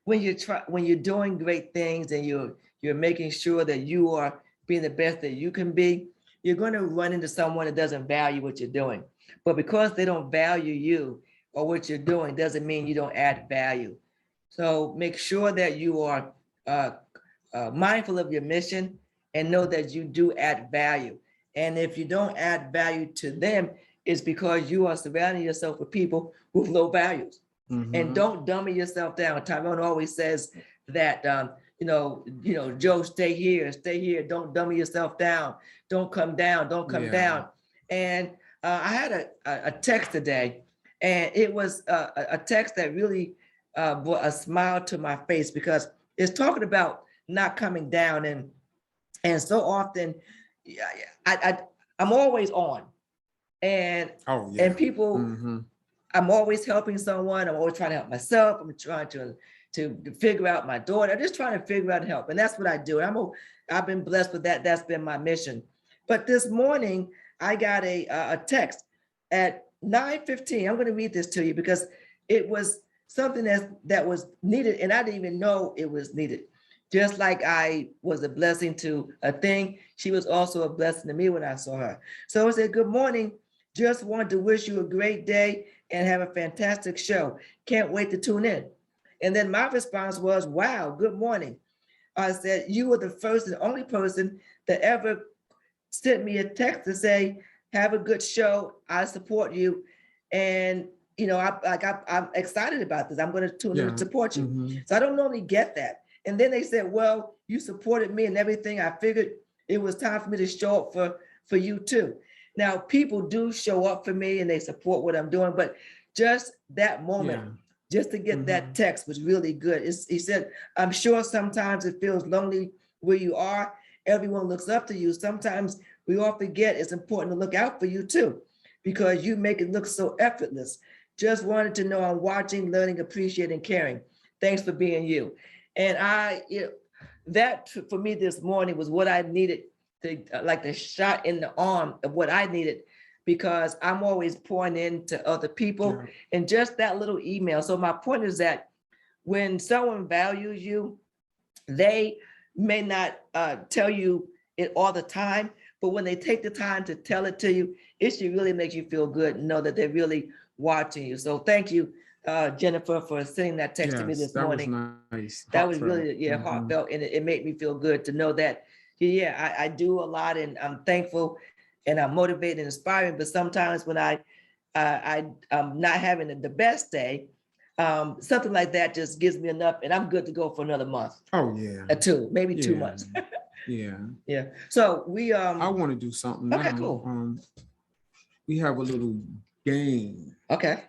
when you're doing great things and you're making sure that you are being the best that you can be, you're going to run into someone that doesn't value what you're doing. But because they don't value you or what you're doing, doesn't mean you don't add value. So make sure that you are mindful of your mission and know that you do add value. And if you don't add value to them, it's because you are surrounding yourself with people with low values.
Mhm.
And don't dummy yourself down. Tyrone always says that, Joe, stay here. Don't dummy yourself down. Don't come down.
Yeah.
Down. And I had a text today, and it was a text that really brought a smile to my face, because it's talking about not coming down. And so often, I'm always on. And
Oh, yeah.
and people,
Mhm.
I'm always helping someone. I'm always trying to help myself. I'm trying to figure out my daughter. I'm just trying to figure out and help. And that's what I do. I've been blessed with that. That's been my mission. But this morning, I got a text at 9:15. I'm going to read this to you because it was something that was needed. And I didn't even know it was needed. Just like I was a blessing to a thing, she was also a blessing to me when I saw her. So I said, good morning. Just wanted to wish you a great day and have a fantastic show. Can't wait to tune in. And then my response was, wow, good morning. I said, you were the first and only person that ever sent me a text to say, have a good show. I support you. And, you know, I'm excited about this. I'm going to tune in
Yeah.
to support you.
Mhm.
So I don't normally get that. And then they said, well, you supported me and everything. I figured it was time for me to show up for you too. Now, people do show up for me and they support what I'm doing, but just that moment, just to get that text was really good. He said, I'm sure sometimes it feels lonely where you are. Everyone looks up to you. Sometimes we all forget it's important to look out for you too, because you make it look so effortless. Just wanted to know I'm watching, learning, appreciating, caring. Thanks for being you. And that for me this morning was what I needed, to like the shot in the arm of what I needed, because I'm always pouring into other people and just that little email. So my point is that when someone values you, they may not tell you it all the time, but when they take the time to tell it to you, it should really make you feel good and know that they're really watching you. So thank you, Jennifer, for sending that text to me this morning.
That was nice.
That was really heartfelt, and it made me feel good to know that, I do a lot, and I'm thankful, and I'm motivated and inspiring. But sometimes when I'm not having the best day, something like that just gives me enough, and I'm good to go for another month.
Oh yeah.
Or two, maybe 2 months.
Yeah.
So we
I want to do something
okay,
now.
cool.
We have a little game
Okay.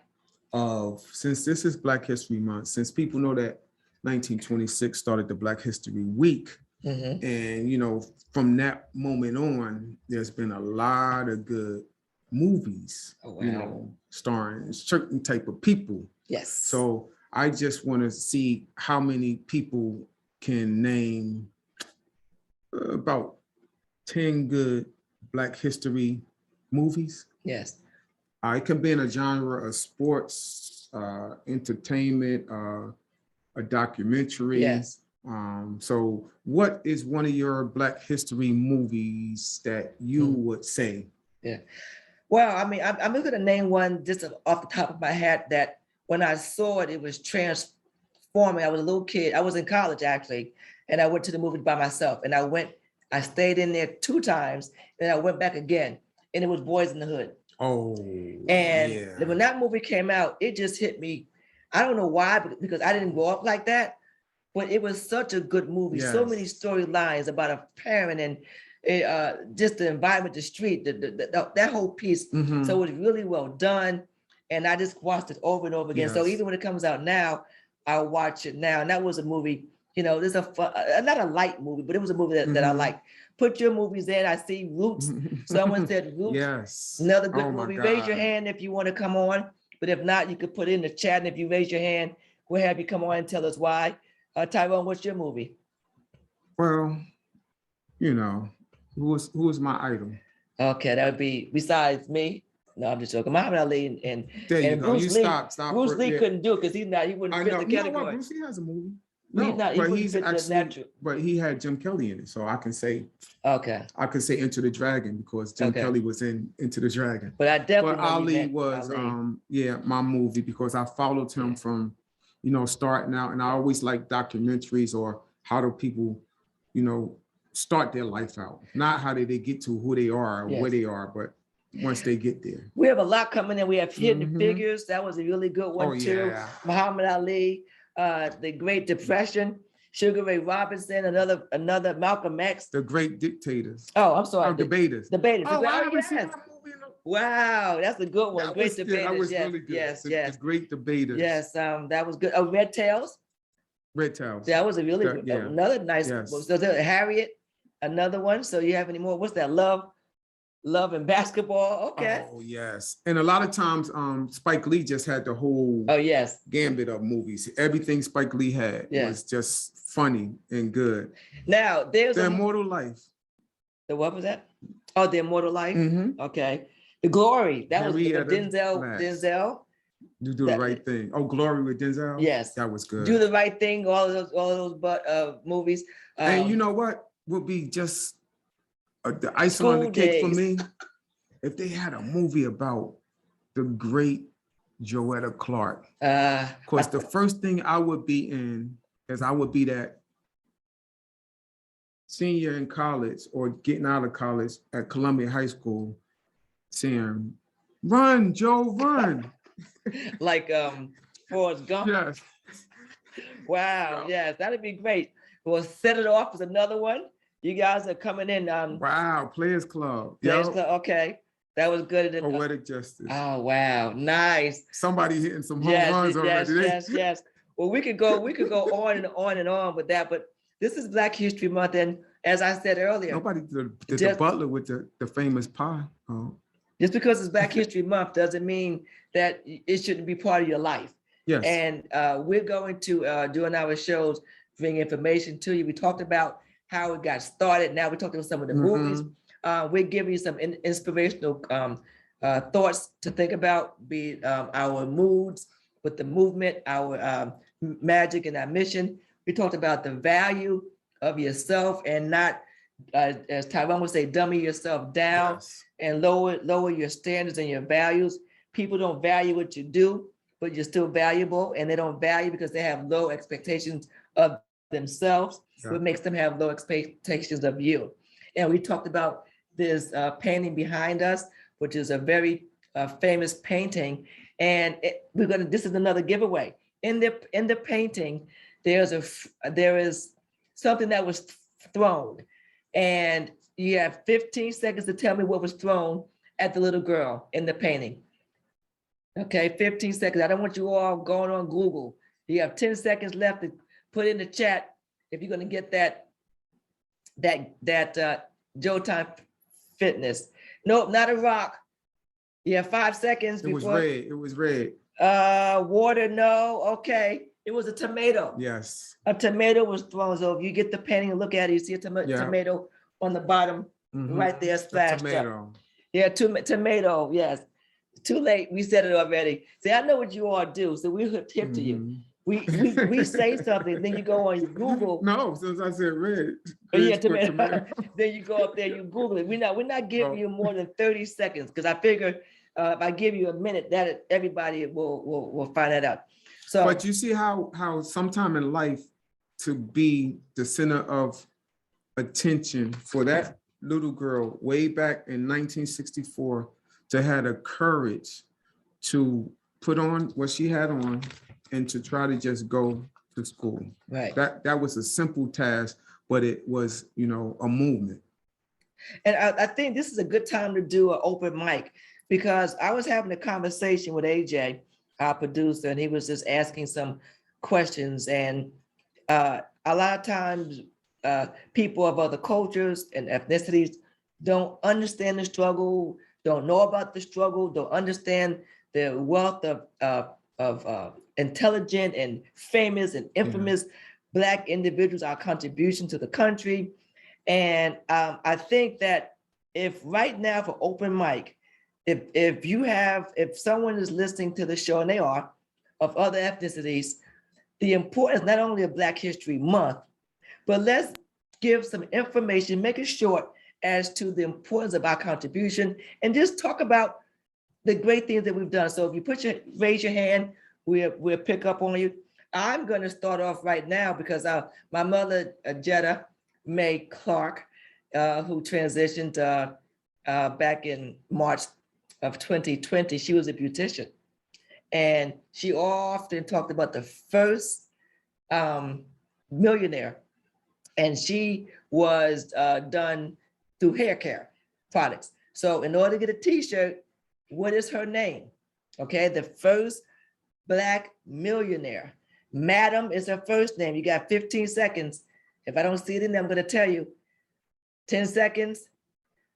since this is Black History Month, since people know that 1926 started the Black History Week. And, you know, from that moment on, there's been a lot of good movies, you know, starring certain type of people.
Yes.
So I just want to see how many people can name about 10 good Black history movies.
Yes.
It can be in a genre of sports, entertainment, a documentary.
Yes.
So what is one of your Black history movies that you would say?
Yeah. Well, I mean, I'm just going to name one just off the top of my head that when I saw it, it was transforming. I was a little kid. I was in college, actually, and I went to the movie by myself. And I stayed in there 2 times, and I went back again, and it was Boys in the Hood.
Oh,
and when that movie came out, it just hit me. I don't know why, because I didn't grow up like that, but it was such a good movie. So many storylines about a parent and just the environment, the street, that whole piece. So it was really well done. And I just watched it over and over again. So even when it comes out now, I'll watch it now. And that was a movie, you know, there's a fun, not a light movie, but it was a movie that I liked. Put your movies in. I see Roots. Someone said Roots.
Yes.
Another good movie. Raise your hand if you want to come on. But if not, you could put it in the chat. And if you raise your hand, we'll have you come on and tell us why. Tyrone, what's your movie?
Well, you know, who is my idol?
Okay, that would be, besides me. No, I'm just joking. Muhammad Ali and
there you go.
Bruce
You
Lee.
stop.
Bruce Lee couldn't do it because he wouldn't fit the category.
You know what? Bruce Lee has a movie.
No,
but he had Jim Kelly in it, so I can say.
Okay.
I could say Enter the Dragon because Jim Kelly was in Enter the Dragon.
But I definitely.
But Ali was my movie because I followed him from, you know, starting out, and I always like documentaries or how do people, you know, start their life out, not how did they get to who they are or where they are, but once they get there.
We have a lot coming in. We have Hidden Figures. That was a really good one too. Muhammad Ali, The Great Depression, Sugar Ray Robinson, another Malcolm X.
The Great Dictators.
Oh, I'm sorry.
Debaters.
Debaters.
Oh, I haven't seen that movie.
Wow, that's a good one. Great Debaters.
That was really good.
Yes.
The Great Debaters.
Yes, that was good. Red Tails.
Red Tails.
That was a really good, another nice one. So Harriet, another one. So you have any more? What's that? Love and Basketball. Okay.
Oh yes. And a lot of times Spike Lee just had the whole gambit of movies. Everything Spike Lee had was just funny and good.
Now there's
The Immortal Life.
The what was that? Oh, The Immortal Life. Okay. The Glory. That was Denzel.
You Do the Right Thing. Oh, Glory with Denzel.
Yes.
That was good.
Do the Right Thing. All of those movies.
And you know what would be just the icing on the cake for me? If they had a movie about the great Joetta Clark. Because the first thing I would be in is I would be that senior in college or getting out of college at Columbia High School saying, "Run, Joe, run."
Like Forrest Gump.
Yes.
Wow, yes, that'd be great. We'll set it off as another one. You guys are coming in.
Wow, Players Club.
Players
Yep.
Club, okay, that was good.
Poetic Justice.
Oh wow, nice.
Somebody hitting some home
Yes,
runs
yes,
already.
yes. Well, we could go on and on and on with that, but this is Black History Month, and as I said earlier,
Nobody did the
Just-
butler with the famous pie. Oh,
just because it's Black History Month doesn't mean that it shouldn't be part of your life.
yes.
And we're going to, during our shows, bring information to you. We talked about how it got started. Now we're talking about some of the movies. We're giving you some inspirational thoughts to think about, be it our moods with the movement, our magic and our mission. We talked about the value of yourself and not, as Tyrone would say, dummy yourself down
Yes.
and lower your standards and your values. People don't value what you do, but you're still valuable, and they don't value because they have low expectations of themselves.
Yeah.
What makes them have low expectations of you? And we talked about this painting behind us, which is a very famous painting. And this is another giveaway. In the painting, there is something that was thrown, and you have 15 seconds to tell me what was thrown at the little girl in the painting. Okay, 15 seconds. I don't want you all going on Google. You have 10 seconds left to put in the chat if you're going to get that Joetta Fitness. Nope, not a rock. You have 5 seconds.
It was red. It was red.
Water, no. Okay, it was a tomato.
Yes.
A tomato was thrown. So if you get the painting and look at it, you see a
Yeah.
tomato on the bottom
Mhm.
right there
The
splashed up.
tomato.
Yeah, tomato, yes. Too late, we said it already. See, I know what you all do, so we're hip to you.
Mhm.
We say something, then you go on Google.
No, since I said red.
Oh, yeah,
Red for
tomato. Then you go up there, you Google it. We're not giving
Oh.
you more than 30 seconds, because I figure if I give you a minute, that everybody will find that out. So,
But you see how sometime in life, to be the center of attention for that little girl way back in 1964 to have the courage to put on what she had on and to try to just go to school.
right.
That was a simple task, but it was, a movement.
And I think this is a good time to do an open mic, because I was having a conversation with AJ, our producer, and he was just asking some questions. And a lot of times people of other cultures and ethnicities don't understand the struggle, don't know about the struggle, don't understand the wealth of intelligent and famous and infamous Black individuals, our contribution to the country. And I think that if right now for open mic, if someone is listening to the show, and they are, of other ethnicities, the importance not only of Black History Month, but let's give some information, make it short, as to the importance of our contribution, and just talk about the great things that we've done. So if you raise your hand, we'll pick up on you. I'm going to start off right now because my mother, Joetta May Clark, who transitioned back in March of 2020, she was a beautician. And she often talked about the first millionaire. And she was done through hair care products. So in order to get a t-shirt, what is her name? Okay, the first Black millionaire. Madam is her first name. You got 15 seconds. If I don't see it in there, I'm gonna tell you. 10 seconds.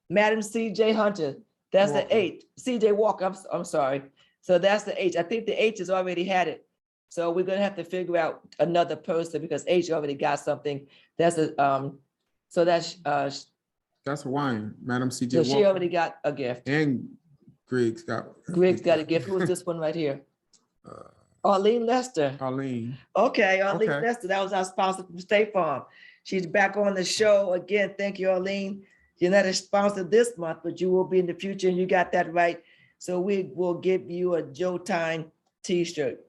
Madam C.J. Hunter. That's
Walker.
the H. C.J. Walker, I'm sorry. So that's the H. I think the H has already had it. So we're gonna have to figure out another person because H already got something. That's so that's
Hawaiian, Madam C.J.
so she
Walker.
already got a gift.
And Greg's got
a gift. Who is this one right here?
Uh,
Arlene Lester.
Arlene.
Okay, Arlene
Okay.
Lester. That was our sponsor from State Farm. She's back on the show again. Thank you, Arlene. You're not a sponsor this month, but you will be in the future, and you got that right. So we will give you a Joe Time T-shirt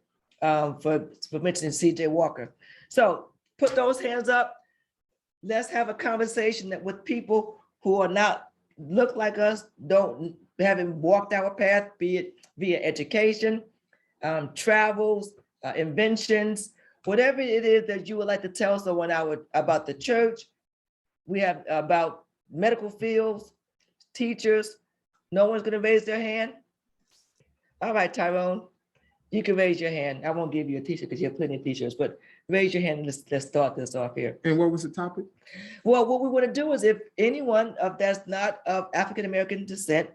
for mentioning C.J. Walker. So put those hands up. let's have a conversation that with people who are not look like us, haven't walked our path, be it via education, travels, inventions, whatever it is that you would like to tell someone about the church. We have about medical fields, teachers. No one's going to raise their hand. All right, Tyrone, you can raise your hand. I won't give you a t-shirt because you have plenty of t-shirts, but raise your hand and let's start this off here.
And what was the topic?
Well, what we want to do is if anyone that's not of African-American descent,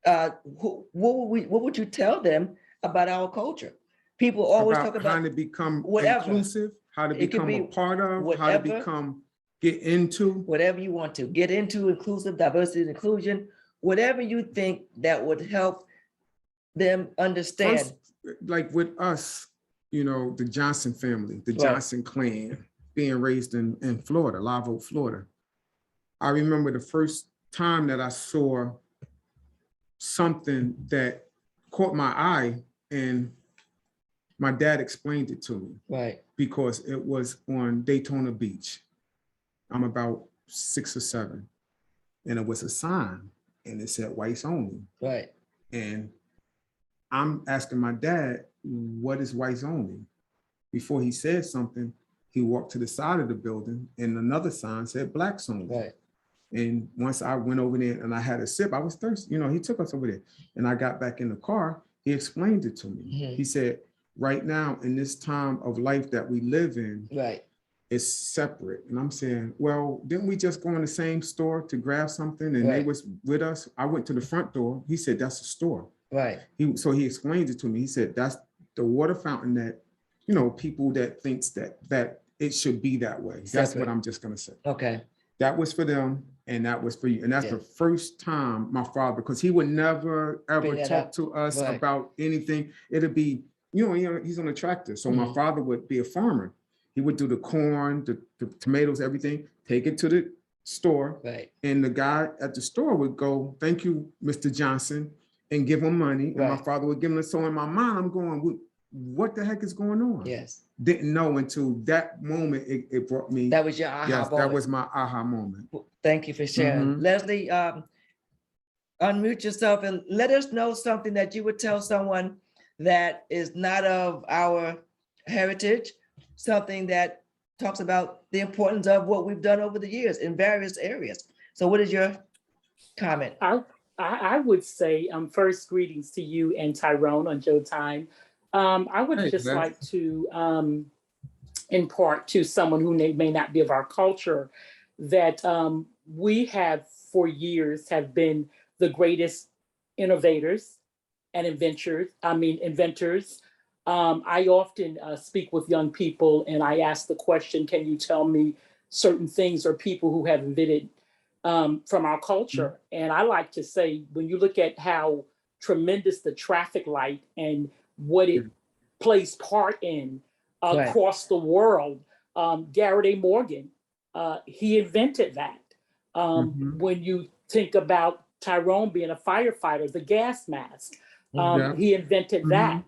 what would you tell them about our culture? People always talk about
how to become
whatever.
inclusive, how to
It could
become
be
a part of, how to
whatever.
get into.
Whatever you want to get into, inclusive, diversity, and inclusion, whatever you think that would help them understand.
Like with us, you know, the Johnson family, the Johnson clan, being raised in Florida, Live Oak, Florida. I remember the first time that I saw something that caught my eye, and my dad explained it to me.
Right.
Because it was on Daytona Beach. I'm about 6 or 7. And it was a sign and it said whites only.
Right.
And I'm asking my dad, what is whites only? Before he said something, he walked to the side of the building and another sign said blacks only.
Right.
And once I went over there and I had a sip, I was thirsty. You know, he took us over there and I got back in the car. He explained it to me. Mm-hmm. He said, right now in this time of life that we live in,
right,
it's separate. And I'm saying, well, didn't we just go in the same store to grab something and they was with us? I went to the front door. He said, that's a store.
Right.
So he explained it to me. He said, that's the water fountain that, you know, people that thinks that it should be that way. Separate. That's what I'm just gonna say.
Okay.
That was for them and that was for you. And that's the first time my father, because he would never ever talk to us about anything. It'd be, you know, he's on a tractor. So my father would be a farmer. He would do the corn, the tomatoes, everything, take it to the store.
Right.
And the guy at the store would go, thank you, Mr. Johnson, and give him money. And my father would give him. So in my mind, I'm going, what the heck is going on?
Yes.
Didn't know until that moment it brought me.
That was your aha moment.
That was my aha moment.
Thank you for sharing. Leslie, unmute yourself and let us know something that you would tell someone that is not of our heritage, something that talks about the importance of what we've done over the years in various areas. So what is your comment?
I would say first greetings to you and Tyrone on Joe Time. I would just like to impart to someone who may not be of our culture that we have for years have been the greatest innovators and inventors. I often speak with young people and I ask the question, can you tell me certain things or people who have invented from our culture? And I like to say, when you look at how tremendous the traffic light and what it plays part in across the world, Garrett A. Morgan, he invented that. When you think about Tyrone being a firefighter, the gas mask, he invented that.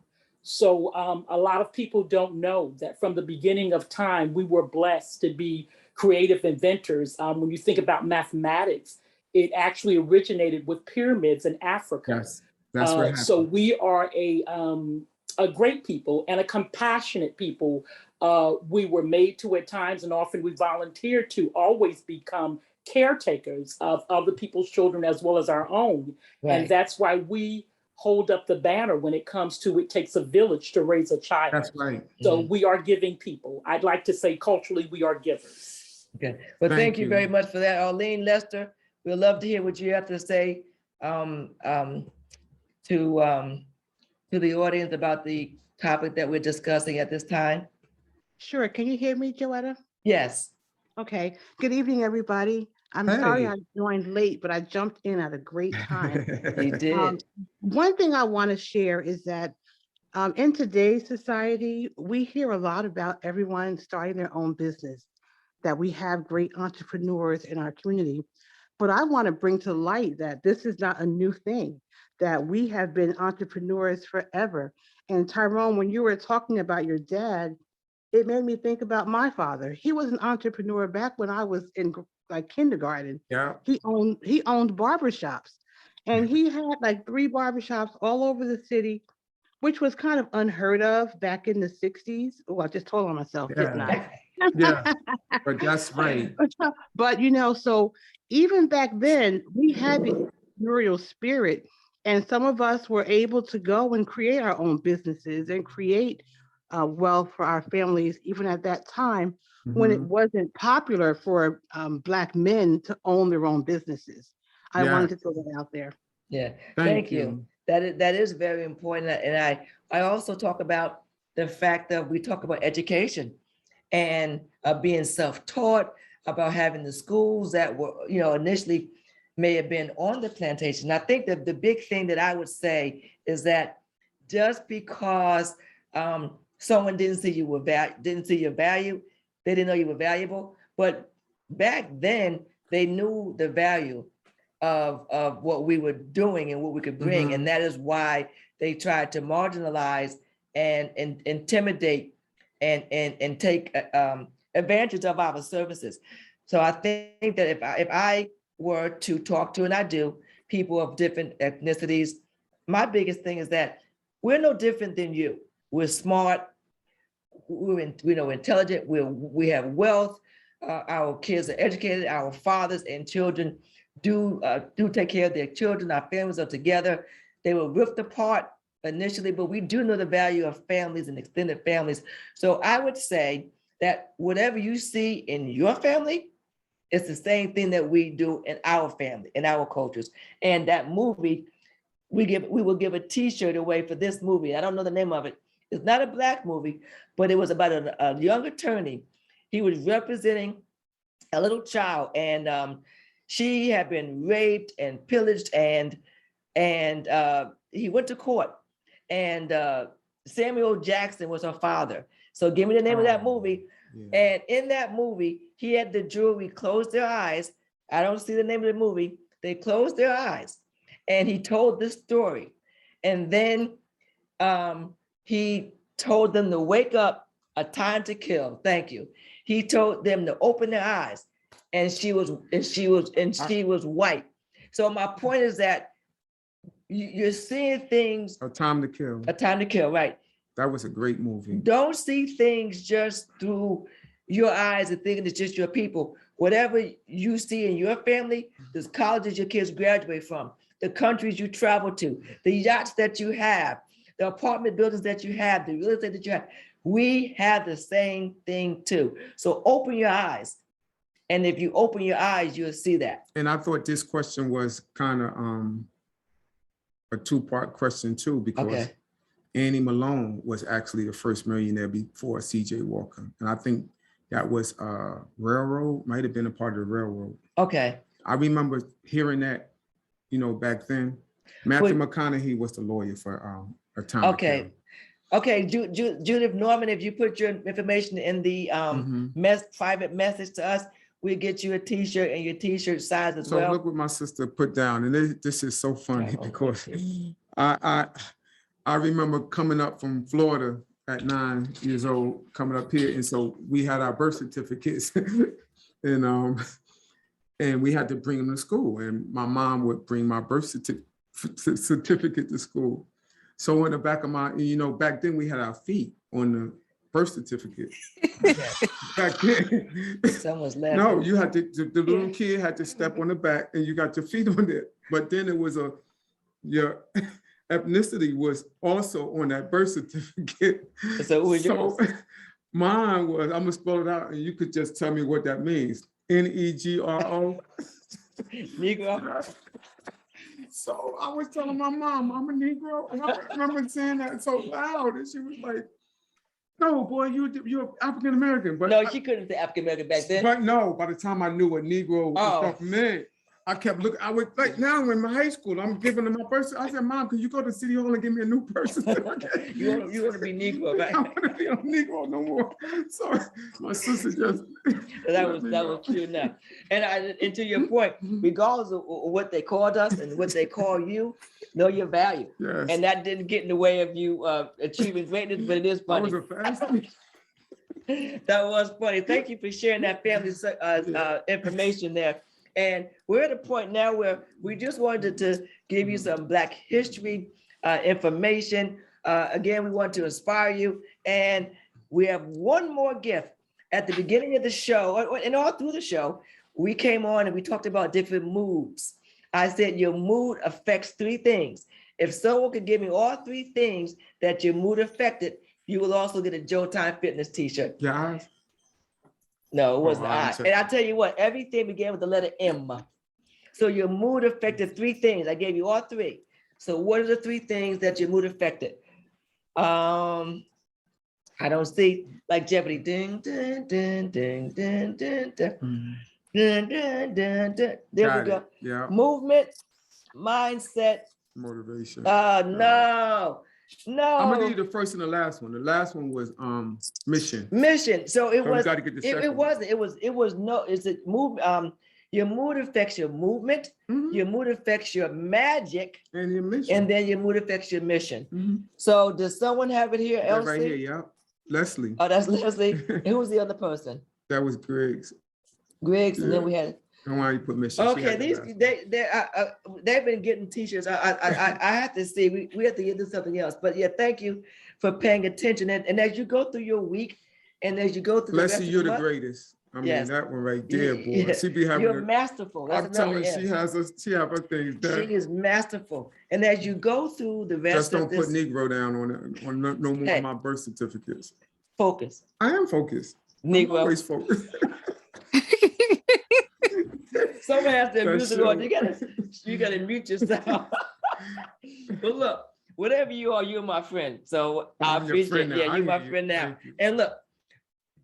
So a lot of people don't know that from the beginning of time, we were blessed to be creative inventors. When you think about mathematics, it actually originated with pyramids in Africa.
Yes, that's what happened.
So we are a great people and a compassionate people. We were made to at times, and often we volunteer to always become caretakers of other people's children as well as our own. Right. And that's why we hold up the banner when it comes to it takes a village to raise a child.
That's right.
So we are giving people. I'd like to say culturally, we are givers.
Okay. Well, thank you very much for that. Arlene, Lester, we'd love to hear what you have to say to the audience about the topic that we're discussing at this time.
Sure. Can you hear me, Joetta?
Yes.
Okay. Good evening, everybody. I'm sorry I joined late, but I jumped in at a great time.
You did.
One thing I want to share is that in today's society, we hear a lot about everyone starting their own business, that we have great entrepreneurs in our community. But I want to bring to light that this is not a new thing, that we have been entrepreneurs forever. And Tyrone, when you were talking about your dad, it made me think about my father. He was an entrepreneur back when I was in like kindergarten.
Yeah.
He owned barbershops, and he had like 3 barbershops all over the city, which was kind of unheard of back in the 60s. Oh, I just told on myself, didn't
Yeah.
I?
Yeah. But that's right.
But so even back then, we had the entrepreneurial spirit, and some of us were able to go and create our own businesses and create wealth for our families, even at that time when it
Mhm.
wasn't popular for Black men to own their own businesses. I
Yeah.
wanted to throw that out there.
Yeah,
Thank
thank you.
you.
That is very important. And I also talk about the fact that we talk about education and being self-taught, about having the schools that were, initially may have been on the plantation. I think that the big thing that I would say is that just because someone didn't see your value, they didn't know you were valuable. But back then, they knew the value of what we were doing and what we could bring.
Mhm.
And that is why they tried to marginalize and intimidate and take advantage of our services. So I think that if I were to talk to, and I do, people of different ethnicities, my biggest thing is that we're no different than you. We're smart, we're intelligent, we have wealth, our kids are educated, our fathers and children do take care of their children, our families are together. They were ripped apart initially, but we do know the value of families and extended families. So I would say that whatever you see in your family, it's the same thing that we do in our family, in our cultures. And that movie, we will give a T-shirt away for this movie. I don't know the name of it. It's not a Black movie, but it was about a young attorney. He was representing a little child, and she had been raped and pillaged, and he went to court, and Samuel Jackson was her father. So give me the name of that movie.
Yeah.
And in that movie, he had the jury close their eyes. I don't see the name of the movie. They closed their eyes, and he told this story. And then he told them to wake up, a time to kill. Thank you. He told them to open their eyes, and she was white. So my point is that you're seeing things.
A Time to Kill.
A Time to Kill, right?
That was a great movie.
Don't see things just through your eyes and thinking it's just your people. Whatever you see in your family, the colleges your kids graduate from, the countries you travel to, the yachts that you have, the apartment buildings that you have, the real estate that you have, we have the same thing too. So open your eyes. And if you open your eyes, you'll see that.
And I thought this question was kind of a 2-part question too, because
Okay.
Annie Malone was actually the first millionaire before C.J. Walker. And I think that was railroad, might have been a part of the railroad.
Okay.
I remember hearing that, back then. Matthew McConaughey was the lawyer for A Time to Kill.
Okay, Judith Norman, if you put your information in the private message to us, we'll get you a T-shirt and your T-shirt size as well.
So look what my sister put down, and this is so funny because I remember coming up from Florida at 9 years old, coming up here, and so we had our birth certificates, and we had to bring them to school, and my mom would bring my birth certificate to school. So in the back of my, back then we had our feet on the birth certificate. Back then.
Someone's laughing.
No, you had to, the little kid had to step on the back and you got your feet on it. But then it was your ethnicity was also on that birth certificate.
So who was yours?
Mine was, I'm gonna spell it out and you could just tell me what that means. Negro.
Negro.
So I was telling my mom, I'm a Negro. And I remember saying that so loud. And she was like, no, boy, you're African American. But
no, she couldn't say African American back then.
But no, by the time I knew what Negro stuff meant, I kept looking. I would like now in my high school, I'm giving them my person. I said, Mom, can you go to City Hall and give me a new person?
You want to be Negro, right?
I want to be a Negro no more. So my sister just
that was cute enough. And to your point, regardless of what they called us and what they call you, know your value.
Yes.
And that didn't get in the way of you achieving greatness, but it is funny.
I was a fast.
That was funny. Thank you for sharing that family information there. And we're at a point now where we just wanted to give you some Black history information. Again, we want to inspire you. And we have one more gift. At the beginning of the show, and all through the show, we came on and we talked about different moods. I said your mood affects three things. If someone could give me all three things that your mood affected, you will also get a Joe Time Fitness t-shirt.
Your eyes?
No, it wasn't
I'm
I.
checking.
And I tell you what, everything began with the letter M. So your mood affected three things. I gave you all three. So what are the three things that your mood affected? I don't see like Jeopardy. Ding, ding, ding, ding, ding, ding, ding. Dun, dun, dun, dun. There
Got
we go.
it. Yeah.
Movement, mindset.
Motivation.
No.
I'm gonna need the first and the last one. The last one was mission.
Mission. So it
So we
was.
gotta get the second
It
one.
wasn't. It was no. It's a move. Your mood affects your movement.
Mhm.
Your mood affects your magic,
And your mission.
and then your mood affects your mission.
Mhm.
So does someone have it here?
That
Elsie?
right here, yeah. Leslie.
Oh, that's Leslie. And who's the other person?
That was Greg's.
Griggs, and then
Yeah.
we had.
And why you put mission? She
Okay,
had the
these
last.
they've been getting t-shirts. I have to see. We have to get to something else. But yeah, thank you for paying attention. And as you go through your week, and as you go through the rest
Leslie,
of
you're
the
the
month,
greatest. I mean,
Yes.
that one right there, boy.
Yeah.
She be having.
you're masterful. That's
I'm telling
another
you,
M.
she have her things done.
She is masterful. And as you go through the rest
Just
of
don't put
this,
Negro down on no more
Hey.
of my birth certificates.
focus.
I am focused. I'm
Negro.
always focused.
Someone has to
That's
abuse it on.
true.
You gotta mute yourself. But look, whatever you are, you're my friend. So I
I'm your
appreciate
friend
it.
now.
Yeah,
I
you're my
hear you.
friend now.
Thank you.
And look,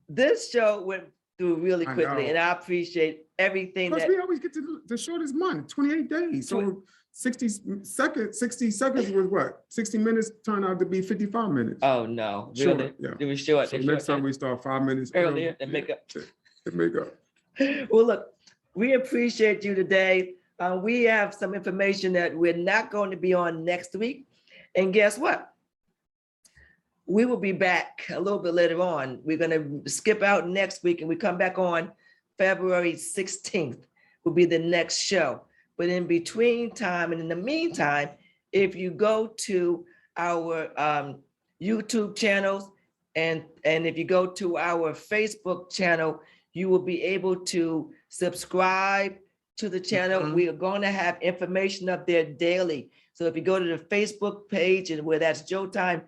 this show went through really
I
quickly,
know.
and I appreciate everything
Plus,
that.
we always get to the shortest month, 28 days. So 60 seconds was what? 60 minutes turned out to be 55 minutes.
Oh no,
Sure,
really?
yeah.
It was short.
So
It was
next
short.
time we start 5 minutes
Earlier and make up.
And make up.
Well, look, we appreciate you today. We have some information that we're not going to be on next week. And guess what? We will be back a little bit later on. We're going to skip out next week and we come back on February 16th will be the next show. But in between time and in the meantime, if you go to our YouTube channels and if you go to our Facebook channel, you will be able to subscribe to the channel.
Mhm.
We are going to have information up there daily. So if you go to the Facebook page and where that's Joe Time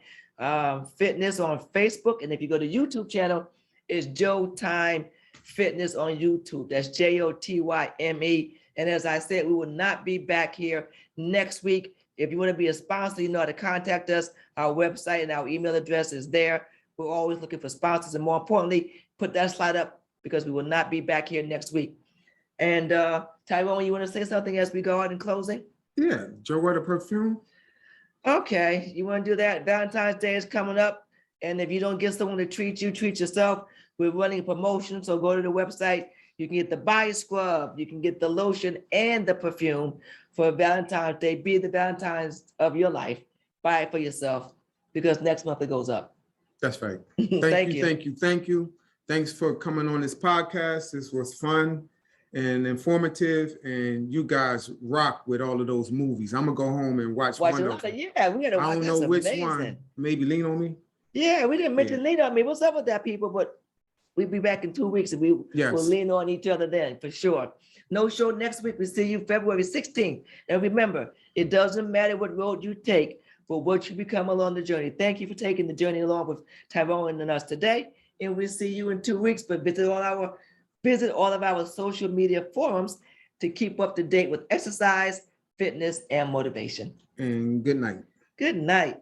Fitness on Facebook, and if you go to YouTube channel, it's Joe Time Fitness on YouTube. That's JOTYME. And as I said, we will not be back here next week. If you want to be a sponsor, you know how to contact us. Our website and our email address is there. We're always looking for sponsors, and more importantly, put that slide up because we will not be back here next week. And Tyrone, you want to say something as we go out in closing?
Yeah, Joetta perfume.
Okay, you want to do that? Valentine's Day is coming up. And if you don't get someone to treat you, treat yourself. We're running a promotion, so go to the website. You can get the body scrub, you can get the lotion and the perfume for Valentine's Day. Be the Valentine's of your life. Buy it for yourself because next month it goes up.
That's right.
Thank you.
Thank you. Thanks for coming on this podcast. This was fun and informative, and you guys rock with all of those movies. I'm gonna go home and watch
Watch
one
it.
of them.
Yeah, we gotta
I
watch.
don't
That's
know which
amazing.
one. Maybe Lean on Me.
Yeah, we didn't mention
Yeah.
lean on me. What's up with that, people? But we'll be back in 2 weeks and we
Yes.
will lean on each other then for sure. No show next week. We see you February 16th. And remember, it doesn't matter what road you take, but what you become along the journey. Thank you for taking the journey along with Tyrone and us today. And we'll see you in 2 weeks. But visit all of our social media forums to keep up to date with exercise, fitness, and motivation.
And good night.
Good night.